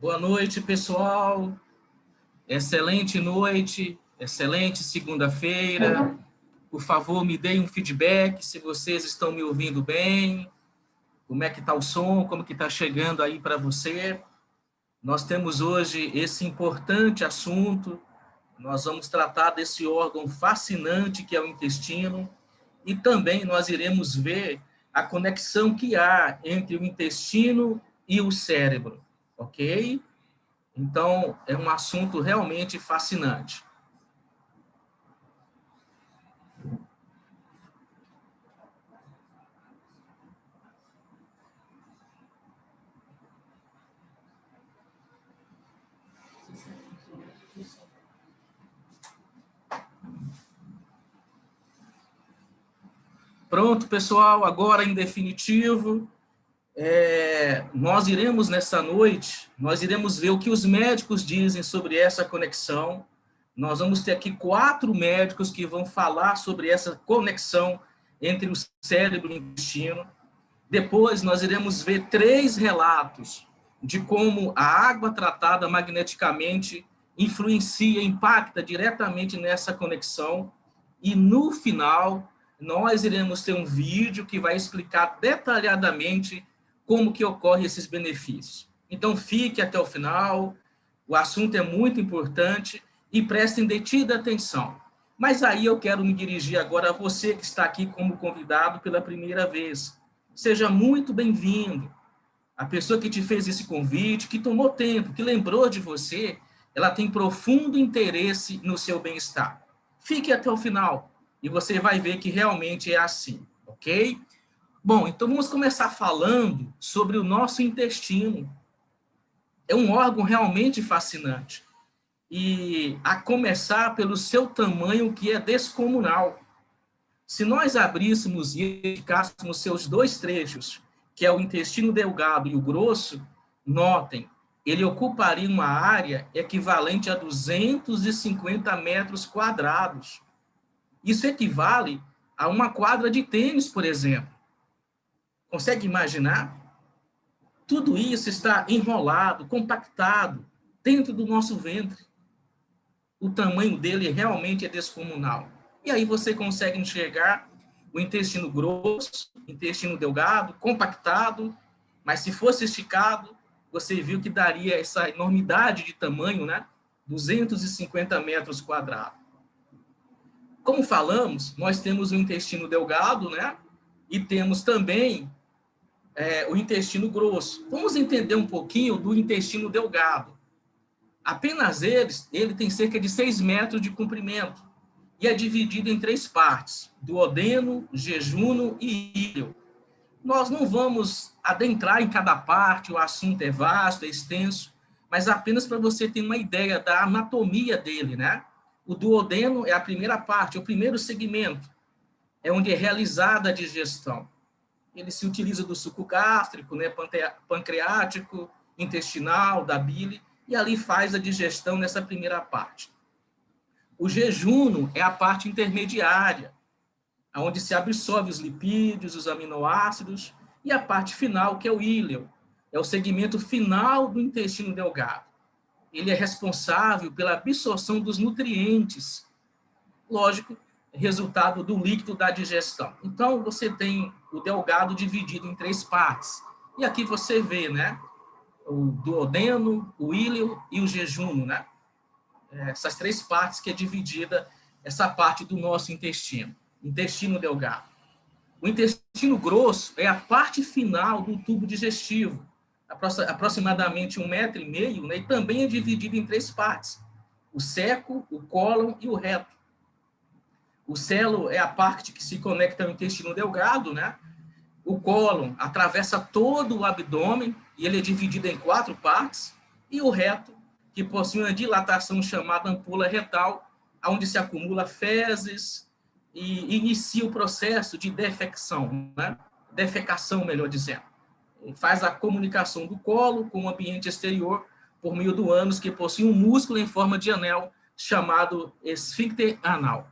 Boa noite, pessoal. Excelente noite, excelente segunda-feira. Por favor, me deem um feedback se vocês estão me ouvindo bem, como é que está o som, como que está chegando aí para você. Nós temos hoje esse importante assunto, nós vamos tratar desse órgão fascinante que é o intestino, e também nós iremos ver a conexão que há entre o intestino e o cérebro, ok? Então, é um assunto realmente fascinante. Pronto, pessoal, agora em definitivo, nós iremos nessa noite, nós iremos ver o que os médicos dizem sobre essa conexão. Nós vamos ter aqui 4 médicos que vão falar sobre essa conexão entre o cérebro e o intestino. Depois nós iremos ver 3 relatos de como a água tratada magneticamente influencia, impacta diretamente nessa conexão. E no final, nós iremos ter um vídeo que vai explicar detalhadamente como que ocorrem esses benefícios. Então, fique até o final, o assunto é muito importante e prestem detida atenção. Mas aí eu quero me dirigir agora a você que está aqui como convidado pela primeira vez. Seja muito bem-vindo. A pessoa que te fez esse convite, que tomou tempo, que lembrou de você, ela tem profundo interesse no seu bem-estar. Fique até o final e você vai ver que realmente é assim, ok? Bom, então vamos começar falando sobre o nosso intestino. É um órgão realmente fascinante. E a começar pelo seu tamanho, que é descomunal. Se nós abríssemos e indicássemos seus 2 trechos, que é o intestino delgado e o grosso, notem, ele ocuparia uma área equivalente a 250 metros quadrados. Isso equivale a uma quadra de tênis, por exemplo. Consegue imaginar? Tudo isso está enrolado, compactado, dentro do nosso ventre. O tamanho dele realmente é descomunal. E aí você consegue enxergar o intestino grosso, intestino delgado, compactado, mas se fosse esticado, você viu que daria essa enormidade de tamanho, né? 250 metros quadrados. Como falamos, nós temos o intestino delgado, né? E temos também o intestino grosso. Vamos entender um pouquinho do intestino delgado. Apenas ele tem cerca de 6 metros de comprimento e é dividido em 3 partes, duodeno, jejuno e íleo. Nós não vamos adentrar em cada parte, o assunto é vasto, é extenso, mas apenas para você ter uma ideia da anatomia dele, né? O duodeno é a primeira parte, o primeiro segmento, é onde é realizada a digestão. Ele se utiliza do suco gástrico, né, pancreático, intestinal, da bile, e ali faz a digestão nessa primeira parte. O jejuno é a parte intermediária, onde se absorve os lipídios, os aminoácidos, e a parte final, que é o íleo, é o segmento final do intestino delgado. Ele é responsável pela absorção dos nutrientes, lógico, resultado do líquido da digestão. Então, você tem o delgado dividido em 3 partes. E aqui você vê, né, o duodeno, o íleo e o jejuno, né? Essas 3 partes que é dividida essa parte do nosso intestino delgado. O intestino grosso é a parte final do tubo digestivo, aproximadamente 1,5 m, né, e também é dividido em 3 partes, o seco, o cólon e o reto. O selo é a parte que se conecta ao intestino delgado, né? O cólon atravessa todo o abdômen e ele é dividido em 4 partes, e o reto, que possui uma dilatação chamada ampola retal, onde se acumula fezes e inicia o processo de defecção, né? Defecação, melhor dizendo. Faz a comunicação do colo com o ambiente exterior por meio do ânus, que possui um músculo em forma de anel chamado esfíncter anal.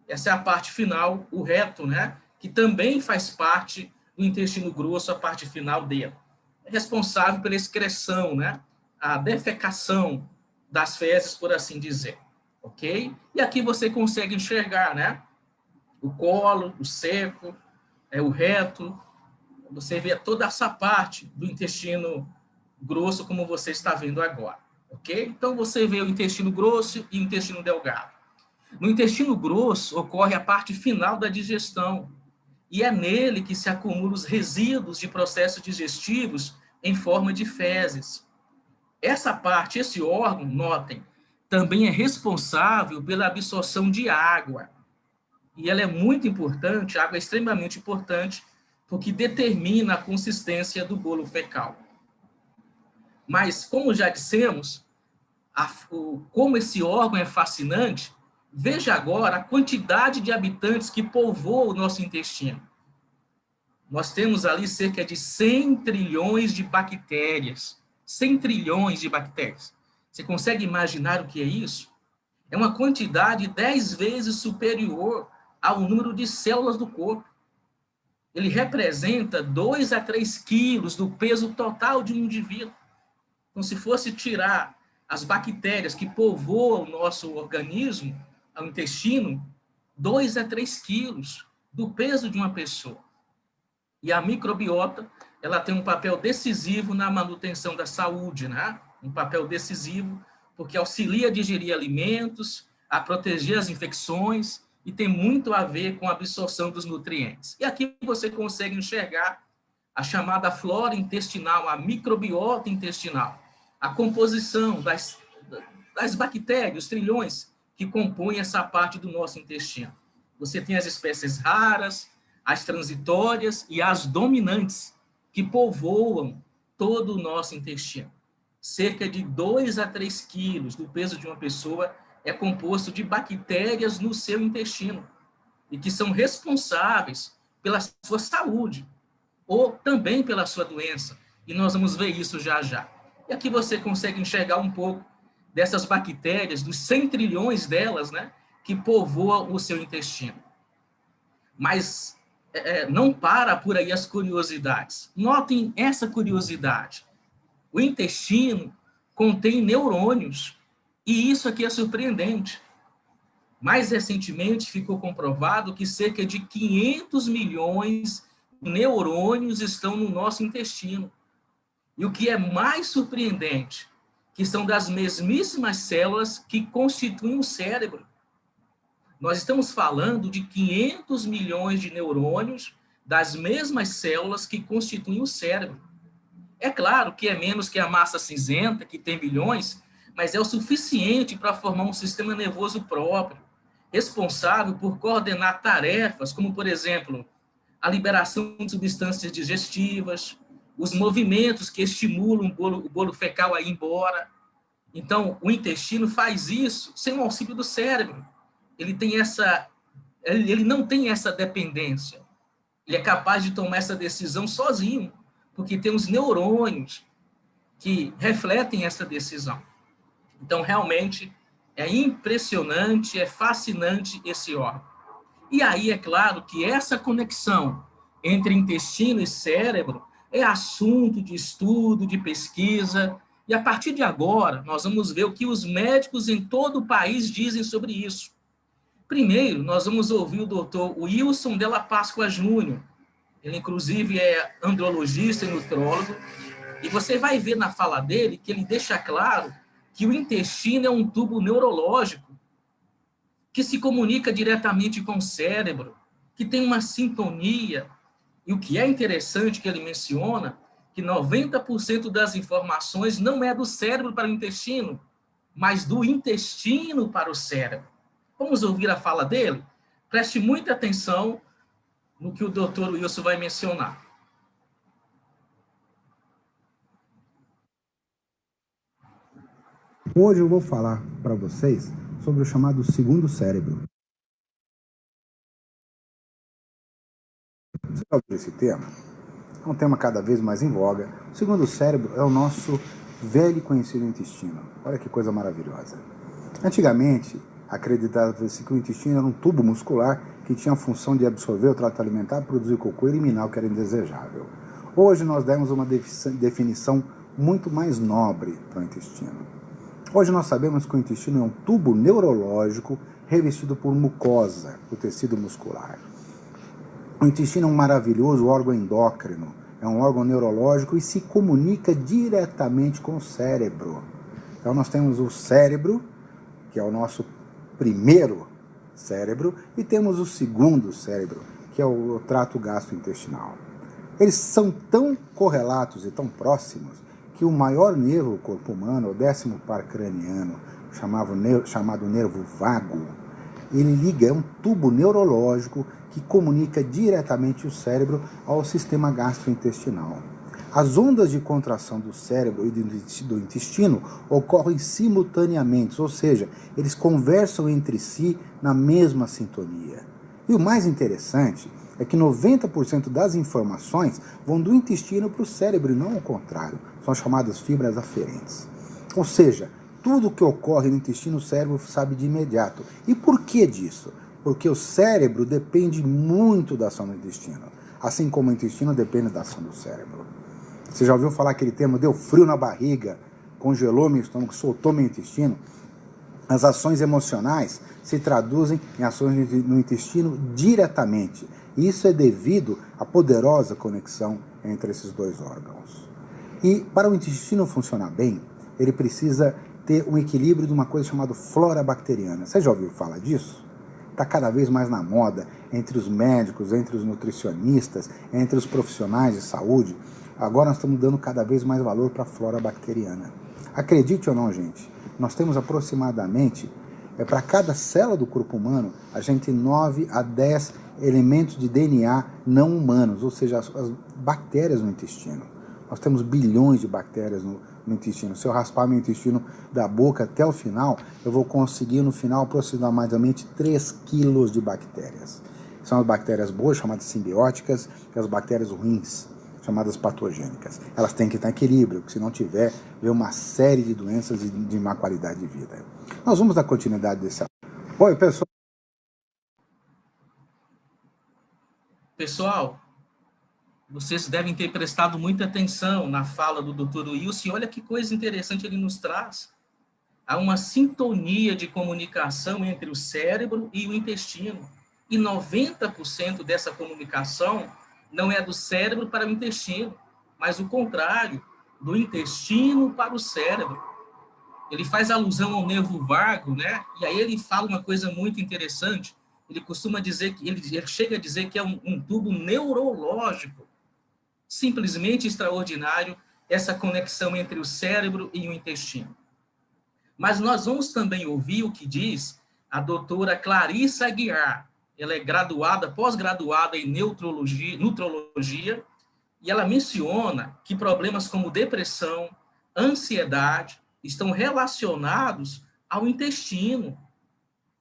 Essa é a parte final, o reto, né? Que também faz parte do intestino grosso, a parte final dele. É responsável pela excreção, né? a defecação das fezes, por assim dizer, ok? E aqui você consegue enxergar, né? O colo, o seco, o reto, você vê toda essa parte do intestino grosso, como você está vendo agora, ok? Então, você vê o intestino grosso e o intestino delgado. No intestino grosso, ocorre a parte final da digestão, e é nele que se acumulam os resíduos de processos digestivos em forma de fezes. Essa parte, esse órgão, notem, também é responsável pela absorção de água. E ela é muito importante, a água é extremamente importante, porque determina a consistência do bolo fecal. Mas, como já dissemos, como esse órgão é fascinante, veja agora a quantidade de habitantes que povoam o nosso intestino. Nós temos ali cerca de 100 trilhões de bactérias. 100 trilhões de bactérias. Você consegue imaginar o que é isso? É uma quantidade 10 vezes superior ao número de células do corpo. Ele representa 2 a 3 quilos do peso total de um indivíduo. Então, se fosse tirar as bactérias que povoam o nosso organismo, o intestino, 2 a 3 quilos do peso de uma pessoa. E a microbiota, ela tem um papel decisivo na manutenção da saúde, né? Um papel decisivo, porque auxilia a digerir alimentos, a proteger as infecções e tem muito a ver com a absorção dos nutrientes. E aqui você consegue enxergar a chamada flora intestinal, a microbiota intestinal, a composição das bactérias, os trilhões que compõem essa parte do nosso intestino. Você tem as espécies raras, as transitórias e as dominantes, que povoam todo o nosso intestino. Cerca de 2 a 3 quilos do peso de uma pessoa é composto de bactérias no seu intestino, e que são responsáveis pela sua saúde, ou também pela sua doença. E nós vamos ver isso já já. E aqui você consegue enxergar um pouco dessas bactérias, dos 100 trilhões delas, né, que povoam o seu intestino. Mas não para por aí as curiosidades. Notem essa curiosidade. O intestino contém neurônios, e isso aqui é surpreendente. Mais recentemente ficou comprovado que cerca de 500 milhões de neurônios estão no nosso intestino. E o que é mais surpreendente, que são das mesmíssimas células que constituem o cérebro. Nós estamos falando de 500 milhões de neurônios das mesmas células que constituem o cérebro. É claro que é menos que a massa cinzenta, que tem bilhões, mas é o suficiente para formar um sistema nervoso próprio, responsável por coordenar tarefas, como, por exemplo, a liberação de substâncias digestivas, os movimentos que estimulam o bolo fecal a ir embora. Então, o intestino faz isso sem o auxílio do cérebro. Ele não tem essa dependência. Ele é capaz de tomar essa decisão sozinho, porque tem os neurônios que refletem essa decisão. Então, realmente, é impressionante, é fascinante esse órgão. E aí, é claro que essa conexão entre intestino e cérebro é assunto de estudo, de pesquisa, e a partir de agora, nós vamos ver o que os médicos em todo o país dizem sobre isso. Primeiro, nós vamos ouvir o doutor Wilson Della Páscoa Júnior. Ele, inclusive, é andrologista e nutrólogo, e você vai ver na fala dele que ele deixa claro que o intestino é um tubo neurológico que se comunica diretamente com o cérebro, que tem uma sintonia. E o que é interessante que ele menciona, que 90% das informações não é do cérebro para o intestino, mas do intestino para o cérebro. Vamos ouvir a fala dele? Preste muita atenção no que o Dr. Wilson vai mencionar. Hoje eu vou falar para vocês sobre o chamado segundo cérebro. Você já ouviu esse termo? É um tema cada vez mais em voga. O segundo cérebro é o nosso velho e conhecido intestino. Olha que coisa maravilhosa. Antigamente, acreditava-se que o intestino era um tubo muscular que tinha a função de absorver o trato alimentar, produzir cocô e eliminar o que era indesejável. Hoje nós demos uma definição muito mais nobre para o intestino. Hoje nós sabemos que o intestino é um tubo neurológico revestido por mucosa, o tecido muscular. O intestino é um maravilhoso órgão endócrino, é um órgão neurológico e se comunica diretamente com o cérebro. Então nós temos o cérebro, que é o nosso primeiro cérebro, e temos o segundo cérebro, que é o trato gastrointestinal. Eles são tão correlatos e tão próximos que o maior nervo do corpo humano, o 10º par craniano, chamado nervo vago, ele liga, é um tubo neurológico que comunica diretamente o cérebro ao sistema gastrointestinal. As ondas de contração do cérebro e do intestino ocorrem simultaneamente, ou seja, eles conversam entre si na mesma sintonia. E o mais interessante é que 90% das informações vão do intestino para o cérebro e não ao contrário. São chamadas fibras aferentes. Ou seja, tudo o que ocorre no intestino, o cérebro sabe de imediato. E por que disso? Porque o cérebro depende muito da ação do intestino, assim como o intestino depende da ação do cérebro. Você já ouviu falar aquele termo, deu frio na barriga, congelou meu estômago, soltou meu intestino? As ações emocionais se traduzem em ações no intestino diretamente. Isso é devido à poderosa conexão entre esses dois órgãos. E para o intestino funcionar bem, ele precisa ter um equilíbrio de uma coisa chamada flora bacteriana. Você já ouviu falar disso? Está cada vez mais na moda entre os médicos, entre os nutricionistas, entre os profissionais de saúde. Agora nós estamos dando cada vez mais valor para a flora bacteriana. Acredite ou não, gente, nós temos aproximadamente, para cada célula do corpo humano, a gente tem 9 a 10 elementos de DNA não humanos, ou seja, as bactérias no intestino. Nós temos bilhões de bactérias no intestino. Se eu raspar meu intestino da boca até o final, eu vou conseguir no final aproximadamente 3 quilos de bactérias. São as bactérias boas, chamadas simbióticas, e as bactérias ruins, chamadas patogênicas. Elas têm que estar em equilíbrio, porque se não tiver, vem uma série de doenças e de má qualidade de vida. Nós vamos dar continuidade desse assunto. Oi, pessoal. Pessoal, vocês devem ter prestado muita atenção na fala do Dr. Wilson. Olha que coisa interessante ele nos traz. Há uma sintonia de comunicação entre o cérebro e o intestino. E 90% dessa comunicação não é do cérebro para o intestino, mas o contrário, do intestino para o cérebro. Ele faz alusão ao nervo vago, né? E aí ele fala uma coisa muito interessante. Ele costuma dizer que ele chega a dizer que é um tubo neurológico. Simplesmente extraordinário essa conexão entre o cérebro e o intestino. Mas nós vamos também ouvir o que diz a doutora Clarissa Aguiar. Ela é graduada, pós-graduada em nutrologia, e ela menciona que problemas como depressão, ansiedade, estão relacionados ao intestino,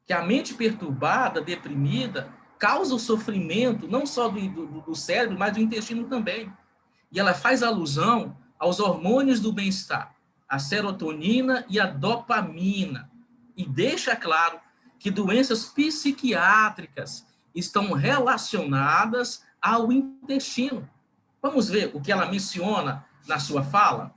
que a mente perturbada, deprimida, causa o sofrimento não só do cérebro, mas do intestino também. E ela faz alusão aos hormônios do bem-estar, a serotonina e a dopamina, e deixa claro que doenças psiquiátricas estão relacionadas ao intestino. Vamos ver o que ela menciona na sua fala?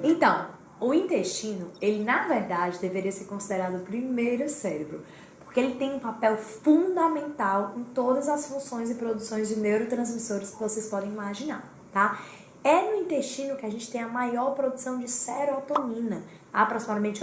Então, o intestino, ele na verdade deveria ser considerado o primeiro cérebro, porque ele tem um papel fundamental em todas as funções e produções de neurotransmissores que vocês podem imaginar, tá? É no intestino que a gente tem a maior produção de serotonina, aproximadamente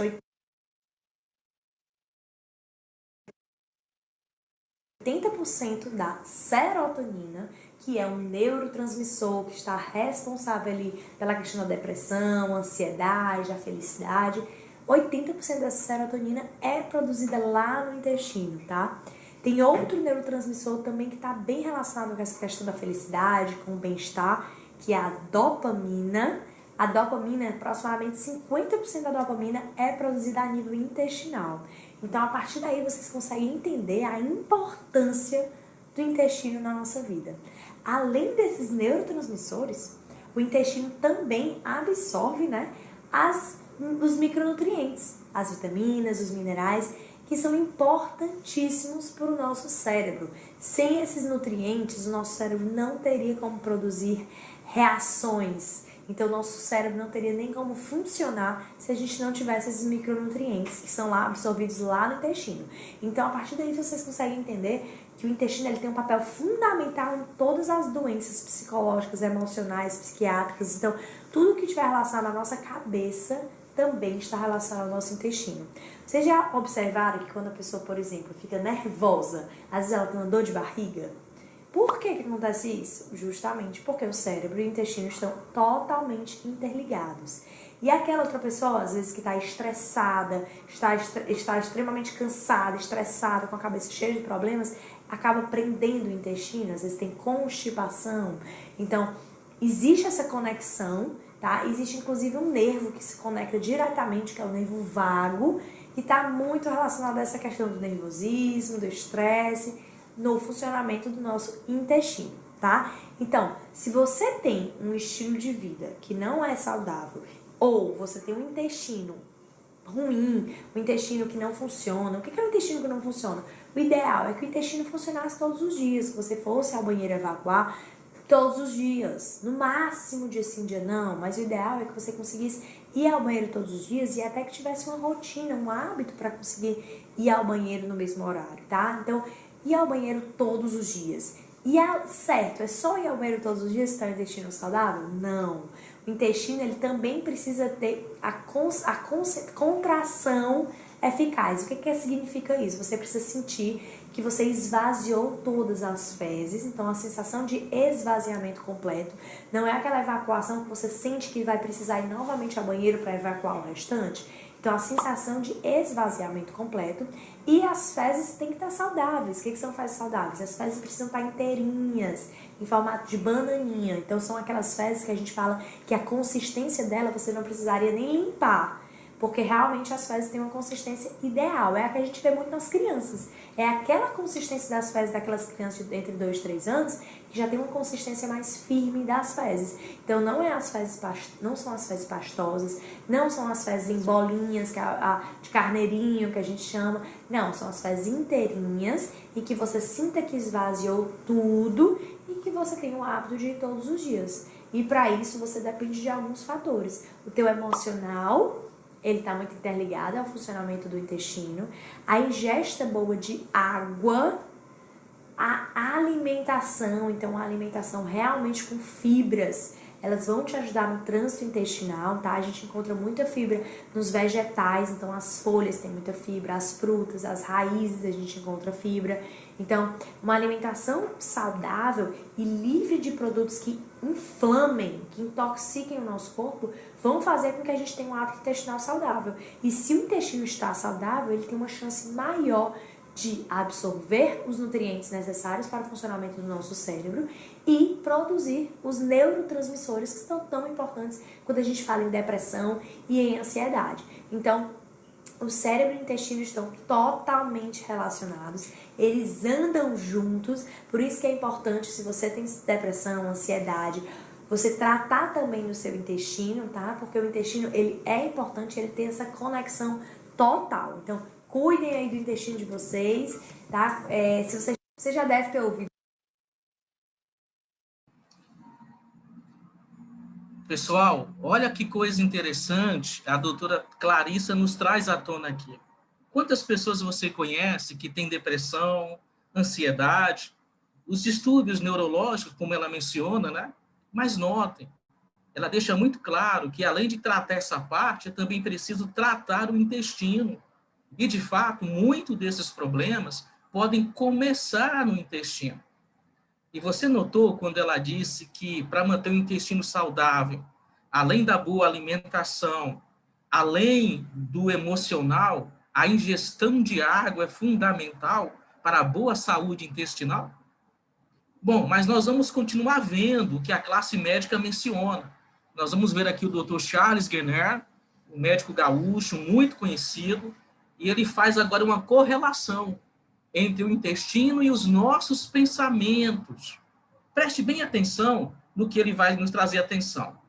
80% da serotonina, que é um neurotransmissor que está responsável ali pela questão da depressão, ansiedade, a felicidade. 80% dessa serotonina é produzida lá no intestino, tá? Tem outro neurotransmissor também que está bem relacionado com essa questão da felicidade, com o bem-estar, que é a dopamina. A dopamina, aproximadamente 50% da dopamina é produzida a nível intestinal. Então, a partir daí, vocês conseguem entender a importância do intestino na nossa vida. Além desses neurotransmissores, o intestino também absorve, né, as os micronutrientes, as vitaminas, os minerais, que são importantíssimos para o nosso cérebro. Sem esses nutrientes, o nosso cérebro não teria como produzir reações. Então, o nosso cérebro não teria nem como funcionar se a gente não tivesse esses micronutrientes que são lá absorvidos lá no intestino. Então, a partir daí, vocês conseguem entender que o intestino ele tem um papel fundamental em todas as doenças psicológicas, emocionais, psiquiátricas. Então, tudo que tiver relacionado à nossa cabeça também está relacionado ao nosso intestino. Vocês já observaram que quando a pessoa, por exemplo, fica nervosa, às vezes ela tem uma dor de barriga? Por que acontece isso? Justamente porque o cérebro e o intestino estão totalmente interligados. E aquela outra pessoa, às vezes, que está estressada, está extremamente cansada, estressada, com a cabeça cheia de problemas, acaba prendendo o intestino, às vezes tem constipação. Então, existe essa conexão, tá? Existe, inclusive, um nervo que se conecta diretamente, que é o nervo vago, que está muito relacionado a essa questão do nervosismo, do estresse, no funcionamento do nosso intestino, tá? Então, se você tem um estilo de vida que não é saudável, ou você tem um intestino ruim, um intestino que não funciona, o que é um intestino que não funciona? O ideal é que o intestino funcionasse todos os dias, que você fosse ao banheiro evacuar todos os dias, no máximo dia sim, dia não, mas o ideal é que você conseguisse ir ao banheiro todos os dias e até que tivesse uma rotina, um hábito para conseguir ir ao banheiro no mesmo horário, tá? Então, ir ao banheiro todos os dias. E certo, é só ir ao banheiro todos os dias que está o intestino saudável? Não. O intestino ele também precisa ter a contração eficaz. O que significa isso? Você precisa sentir que você esvaziou todas as fezes. Então, a sensação de esvaziamento completo não é aquela evacuação que você sente que vai precisar ir novamente ao banheiro para evacuar o restante. Então, a sensação de esvaziamento completo. E as fezes têm que estar saudáveis. O que são fezes saudáveis? As fezes precisam estar inteirinhas, em formato de bananinha. Então, são aquelas fezes que a gente fala que a consistência dela você não precisaria nem limpar. Porque realmente as fezes têm uma consistência ideal. É a que a gente vê muito nas crianças. É aquela consistência das fezes daquelas crianças de entre 2 e 3 anos que já tem uma consistência mais firme das fezes. Então não são as fezes pastosas, não são as fezes em bolinhas, de carneirinho que a gente chama. Não, são as fezes inteirinhas e que você sinta que esvaziou tudo e que você tem o hábito de ir todos os dias. E para isso você depende de alguns fatores. O teu emocional, ele está muito interligado ao funcionamento do intestino, a ingesta boa de água, a alimentação, então a alimentação realmente com fibras, elas vão te ajudar no trânsito intestinal, tá? A gente encontra muita fibra nos vegetais, então as folhas têm muita fibra, as frutas, as raízes a gente encontra fibra. Então, uma alimentação saudável e livre de produtos que inflamem, que intoxiquem o nosso corpo, vão fazer com que a gente tenha um hábito intestinal saudável. E se o intestino está saudável, ele tem uma chance maior de absorver os nutrientes necessários para o funcionamento do nosso cérebro e produzir os neurotransmissores que são tão importantes quando a gente fala em depressão e em ansiedade. Então, o cérebro e o intestino estão totalmente relacionados, eles andam juntos, por isso que é importante, se você tem depressão, ansiedade, você tratar também no seu intestino, tá? Porque o intestino, ele é importante, ele tem essa conexão total. Então, cuidem aí do intestino de vocês, tá? Se você já deve ter ouvido. Pessoal, olha que coisa interessante a doutora Clarissa nos traz à tona aqui. Quantas pessoas você conhece que tem depressão, ansiedade, os distúrbios neurológicos, como ela menciona, né? Mas notem, ela deixa muito claro que, além de tratar essa parte, é também preciso tratar o intestino. E, de fato, muitos desses problemas podem começar no intestino. E você notou quando ela disse que, para manter o intestino saudável, além da boa alimentação, além do emocional, a ingestão de água é fundamental para a boa saúde intestinal? Bom, mas nós vamos continuar vendo o que a classe médica menciona. Nós vamos ver aqui o Dr. Charles Guerner, um médico gaúcho muito conhecido, e ele faz agora uma correlação entre o intestino e os nossos pensamentos. Preste bem atenção no que ele vai nos trazer atenção.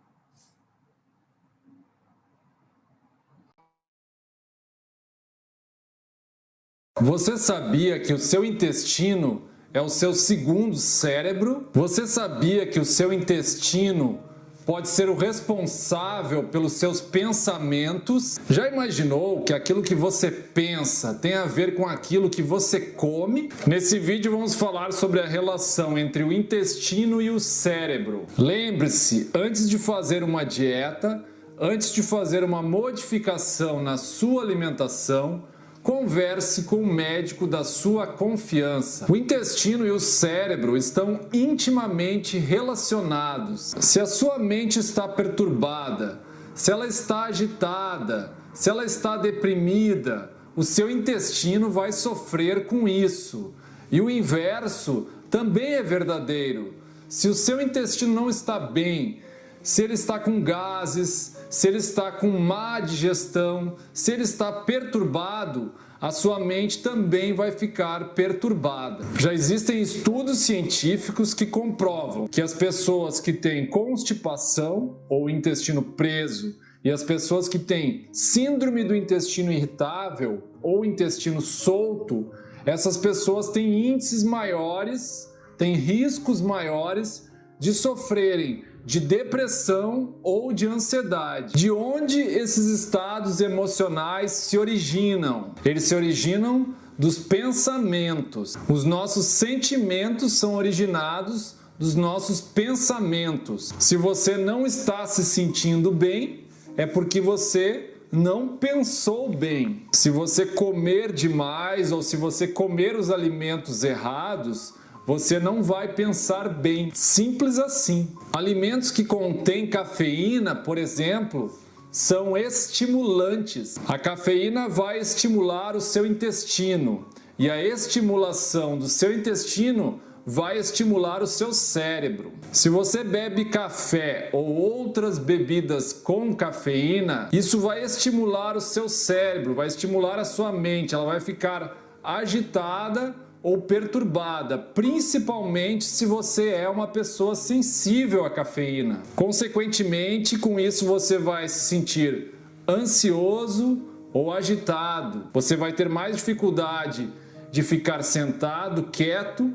Você sabia que o seu intestino é o seu segundo cérebro? Você sabia que o seu intestino pode ser o responsável pelos seus pensamentos? Já imaginou que aquilo que você pensa tem a ver com aquilo que você come? Nesse vídeo vamos falar sobre a relação entre o intestino e o cérebro. Lembre-se, antes de fazer uma dieta, antes de fazer uma modificação na sua alimentação, converse com o médico da sua confiança. O intestino e o cérebro estão intimamente relacionados. Se a sua mente está perturbada, se ela está agitada, se ela está deprimida, o seu intestino vai sofrer com isso. E o inverso também é verdadeiro. Se o seu intestino não está bem, se ele está com gases, se ele está com má digestão, se ele está perturbado, a sua mente também vai ficar perturbada. Já existem estudos científicos que comprovam que as pessoas que têm constipação ou intestino preso e as pessoas que têm síndrome do intestino irritável ou intestino solto, essas pessoas têm índices maiores, têm riscos maiores de sofrerem de depressão ou de ansiedade. De onde esses estados emocionais se originam? Eles se originam dos pensamentos. Os nossos sentimentos são originados dos nossos pensamentos. Se você não está se sentindo bem, é porque você não pensou bem. Se você comer demais ou se você comer os alimentos errados, você não vai pensar bem. Simples assim. Alimentos que contêm cafeína, por exemplo, são estimulantes. A cafeína vai estimular o seu intestino e a estimulação do seu intestino vai estimular o seu cérebro. Se você bebe café ou outras bebidas com cafeína, isso vai estimular o seu cérebro, vai estimular a sua mente, ela vai ficar agitada ou perturbada, principalmente se você é uma pessoa sensível à cafeína. Consequentemente, com isso você vai se sentir ansioso ou agitado. Você vai ter mais dificuldade de ficar sentado, quieto,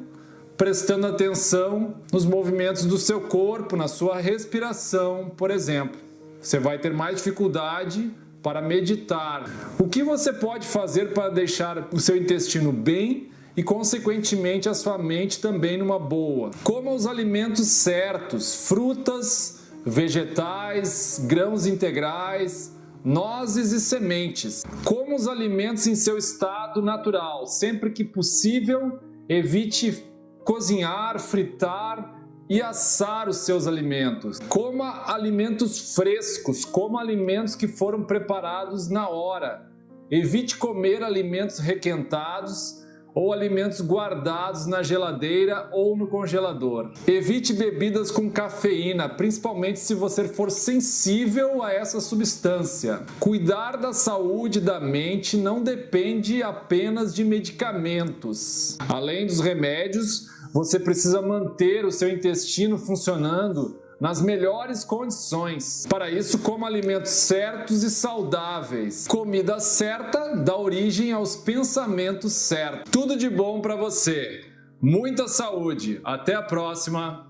prestando atenção nos movimentos do seu corpo, na sua respiração, por exemplo. Você vai ter mais dificuldade para meditar. O que você pode fazer para deixar o seu intestino bem e, consequentemente, a sua mente também numa boa? Coma os alimentos certos, frutas, vegetais, grãos integrais, nozes e sementes. Coma os alimentos em seu estado natural. Sempre que possível, evite cozinhar, fritar e assar os seus alimentos. Coma alimentos frescos, coma alimentos que foram preparados na hora. Evite comer alimentos requentados ou alimentos guardados na geladeira ou no congelador. Evite bebidas com cafeína, principalmente se você for sensível a essa substância. Cuidar da saúde da mente não depende apenas de medicamentos. Além dos remédios, você precisa manter o seu intestino funcionando nas melhores condições. Para isso, coma alimentos certos e saudáveis. Comida certa dá origem aos pensamentos certos. Tudo de bom para você. Muita saúde. Até a próxima.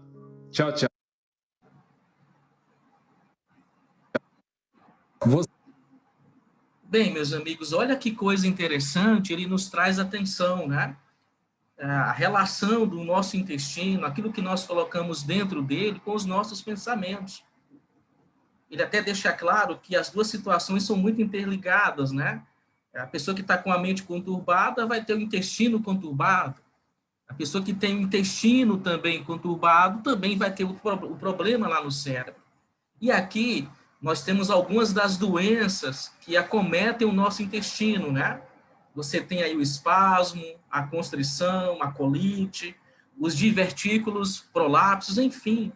Tchau, tchau. Bem, meus amigos, olha que coisa interessante, ele nos traz atenção, né? A relação do nosso intestino, aquilo que nós colocamos dentro dele com os nossos pensamentos. Ele até deixa claro que as duas situações são muito interligadas, né? A pessoa que está com a mente conturbada vai ter o intestino conturbado. A pessoa que tem o intestino também conturbado também vai ter o problema lá no cérebro. E aqui nós temos algumas das doenças que acometem o nosso intestino, né? Você tem aí o espasmo, a constrição, a colite, os divertículos, prolapsos, enfim.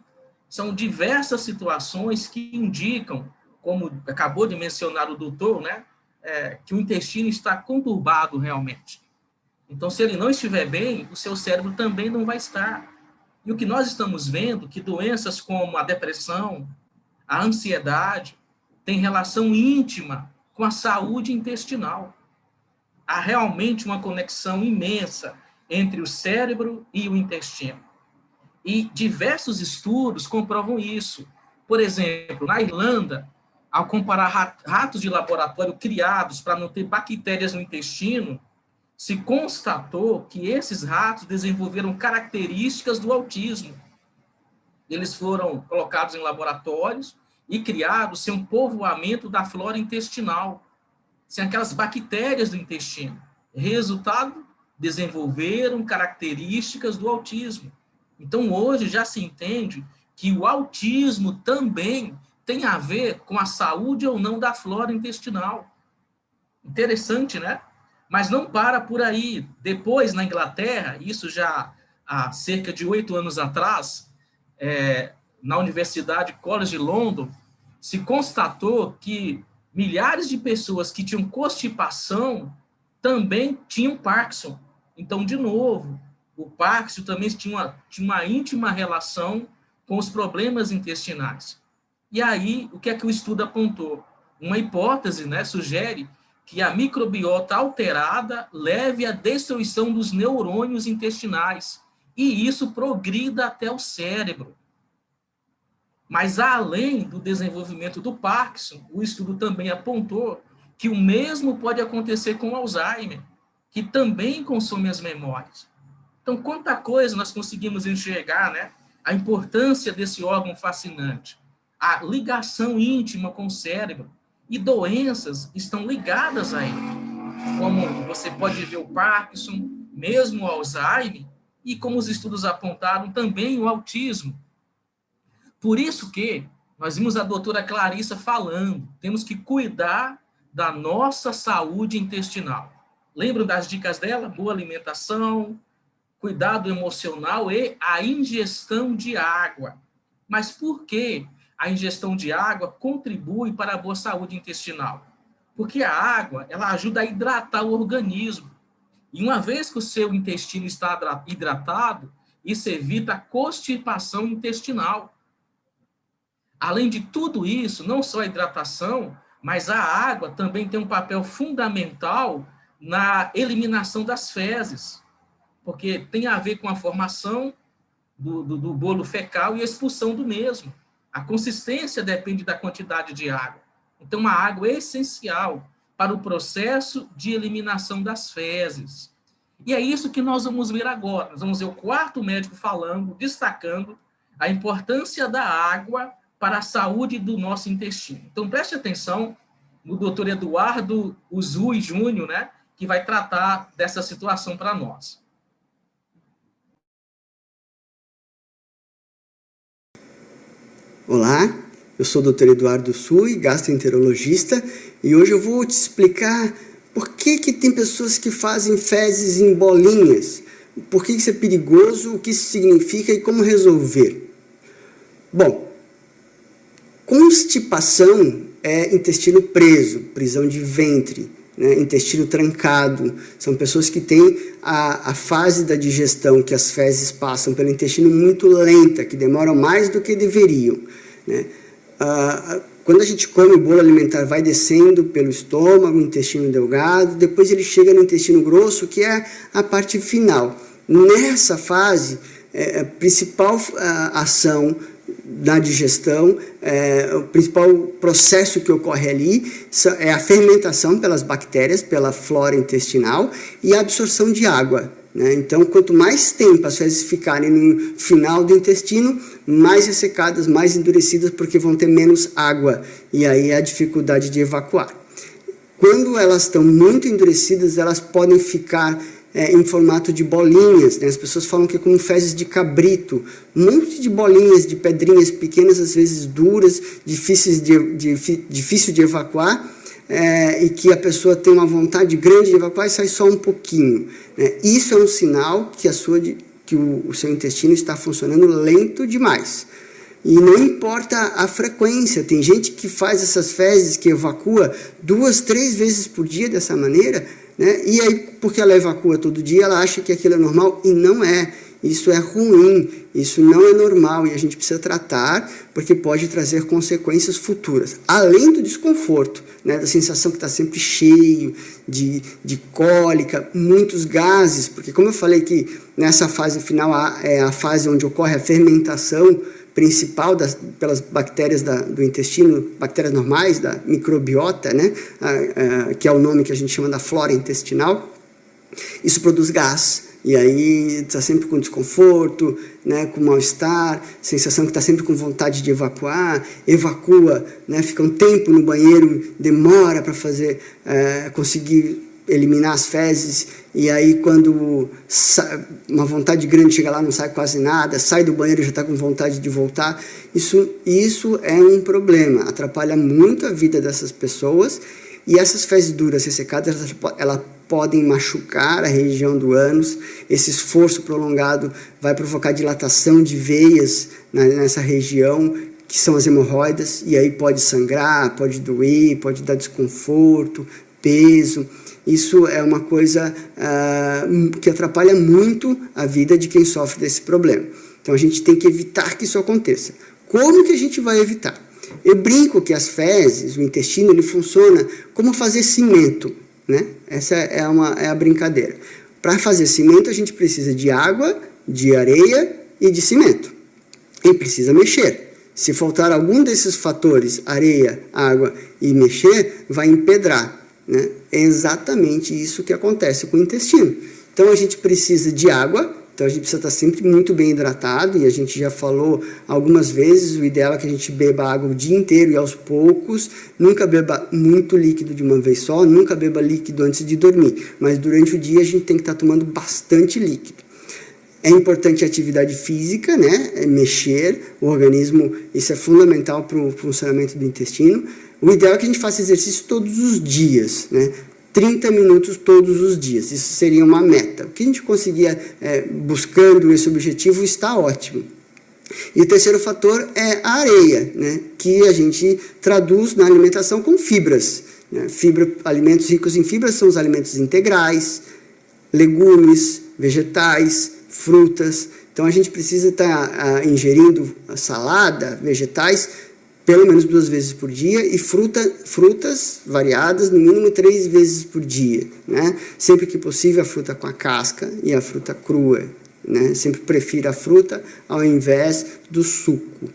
São diversas situações que indicam, como acabou de mencionar o doutor, né, que o intestino está conturbado realmente. Então, se ele não estiver bem, o seu cérebro também não vai estar. E o que nós estamos vendo, que doenças como a depressão, a ansiedade, têm relação íntima com a saúde intestinal. há realmente uma conexão imensa entre o cérebro e o intestino. E diversos estudos comprovam isso. Por exemplo, na Irlanda, ao comparar ratos de laboratório criados para não ter bactérias no intestino, se constatou que esses ratos desenvolveram características do autismo. Eles foram colocados em laboratórios e criados sem um povoamento da flora intestinal, sem aquelas bactérias do intestino. Resultado, desenvolveram características do autismo. Então, hoje já se entende que o autismo também tem a ver com a saúde ou não da flora intestinal. Interessante, né? Mas não para por aí. Depois, na Inglaterra, isso já há cerca de 8 anos atrás, na Universidade College de London, se constatou que milhares de pessoas que tinham constipação também tinham Parkinson. Então, de novo, o Parkinson também tinha uma íntima relação com os problemas intestinais. E aí, o que é que o estudo apontou? Uma hipótese, né, sugere que a microbiota alterada leve à destruição dos neurônios intestinais, e isso progrida até o cérebro. Mas, além do desenvolvimento do Parkinson, o estudo também apontou que o mesmo pode acontecer com o Alzheimer, que também consome as memórias. Então, quanta coisa nós conseguimos enxergar, né? A importância desse órgão fascinante, a ligação íntima com o cérebro, e doenças estão ligadas a ele, como você pode ver o Parkinson, mesmo o Alzheimer, e como os estudos apontaram, também o autismo. Por isso que nós vimos a doutora Clarissa falando, temos que cuidar da nossa saúde intestinal. Lembram das dicas dela? Boa alimentação, cuidado emocional e a ingestão de água. Mas por que a ingestão de água contribui para a boa saúde intestinal? Porque a água, ela ajuda a hidratar o organismo. E uma vez que o seu intestino está hidratado, isso evita a constipação intestinal. Além de tudo isso, não só a hidratação, mas a água também tem um papel fundamental na eliminação das fezes, porque tem a ver com a formação do bolo fecal e a expulsão do mesmo. A consistência depende da quantidade de água. Então, a água é essencial para o processo de eliminação das fezes. E é isso que nós vamos ver agora. Nós vamos ver o quarto médico falando, destacando a importância da água para a saúde do nosso intestino. Então, preste atenção no doutor Eduardo Uzui Júnior, né, que vai tratar dessa situação para nós. Olá, eu sou o Dr. Eduardo Sui, gastroenterologista, e hoje eu vou te explicar por que tem pessoas que fazem fezes em bolinhas, por que isso é perigoso, o que isso significa e como resolver. Bom, constipação é intestino preso, prisão de ventre, né? Intestino trancado. São pessoas que têm a fase da digestão que as fezes passam pelo intestino muito lenta, que demoram mais do que deveriam, né? Quando a gente come o bolo alimentar, vai descendo pelo estômago, intestino delgado, depois ele chega no intestino grosso, que é a parte final. Nessa fase, a principal ação da digestão, o principal processo que ocorre ali é a fermentação pelas bactérias, pela flora intestinal e a absorção de água, né? Então, quanto mais tempo as fezes ficarem no final do intestino, mais ressecadas, mais endurecidas, porque vão ter menos água, e aí a dificuldade de evacuar. Quando elas estão muito endurecidas, elas podem ficar em formato de bolinhas, né? As pessoas falam que é como fezes de cabrito, um monte de bolinhas, de pedrinhas pequenas, às vezes duras, difícil de evacuar, e que a pessoa tem uma vontade grande de evacuar e sai só um pouquinho, né? Isso é um sinal que o seu intestino está funcionando lento demais. E não importa a frequência, tem gente que faz essas fezes, que evacua 2, 3 vezes por dia dessa maneira, né? E aí, porque ela evacua todo dia, ela acha que aquilo é normal, e não é. Isso é ruim, isso não é normal e a gente precisa tratar porque pode trazer consequências futuras. Além do desconforto, né, da sensação que está sempre cheio, de cólica, muitos gases, porque como eu falei que nessa fase final é a fase onde ocorre a fermentação principal pelas bactérias do intestino, bactérias normais, da microbiota, né, que é o nome que a gente chama da flora intestinal, isso produz gás, e aí está sempre com desconforto, né, com mal-estar, sensação que está sempre com vontade de evacuar, evacua, né, fica um tempo no banheiro, demora para conseguir eliminar as fezes, e aí quando uma vontade grande chega lá, não sai quase nada, sai do banheiro e já está com vontade de voltar. Isso é um problema, atrapalha muito a vida dessas pessoas, e essas fezes duras ressecadas, elas podem machucar a região do ânus. Esse esforço prolongado vai provocar dilatação de veias nessa região, que são as hemorroidas, e aí pode sangrar, pode doer, pode dar desconforto, peso. Isso é uma coisa que atrapalha muito a vida de quem sofre desse problema. Então a gente tem que evitar que isso aconteça. Como que a gente vai evitar? Eu brinco que as fezes, o intestino, ele funciona como fazer cimento, né? Essa é a brincadeira. Para fazer cimento, a gente precisa de água, de areia e de cimento. E precisa mexer. Se faltar algum desses fatores, areia, água e mexer, vai empedrar, né? É exatamente isso que acontece com o intestino. Então, a gente precisa de água. Então, a gente precisa estar sempre muito bem hidratado, e a gente já falou algumas vezes, o ideal é que a gente beba água o dia inteiro e aos poucos, nunca beba muito líquido de uma vez só, nunca beba líquido antes de dormir, mas durante o dia a gente tem que estar tomando bastante líquido. É importante a atividade física, né? Mexer o organismo, isso é fundamental para o funcionamento do intestino. O ideal é que a gente faça exercício todos os dias, né? 30 minutos todos os dias, isso seria uma meta. O que a gente conseguir buscando esse objetivo está ótimo. E o terceiro fator é a areia, né, que a gente traduz na alimentação com fibras. Né? Alimentos ricos em fibras são os alimentos integrais, legumes, vegetais, frutas. Então a gente precisa estar ingerindo salada, vegetais, pelo menos 2 vezes por dia, e frutas variadas, no mínimo 3 vezes por dia, né? Sempre que possível, a fruta com a casca e a fruta crua, né? Sempre prefiro a fruta ao invés do suco,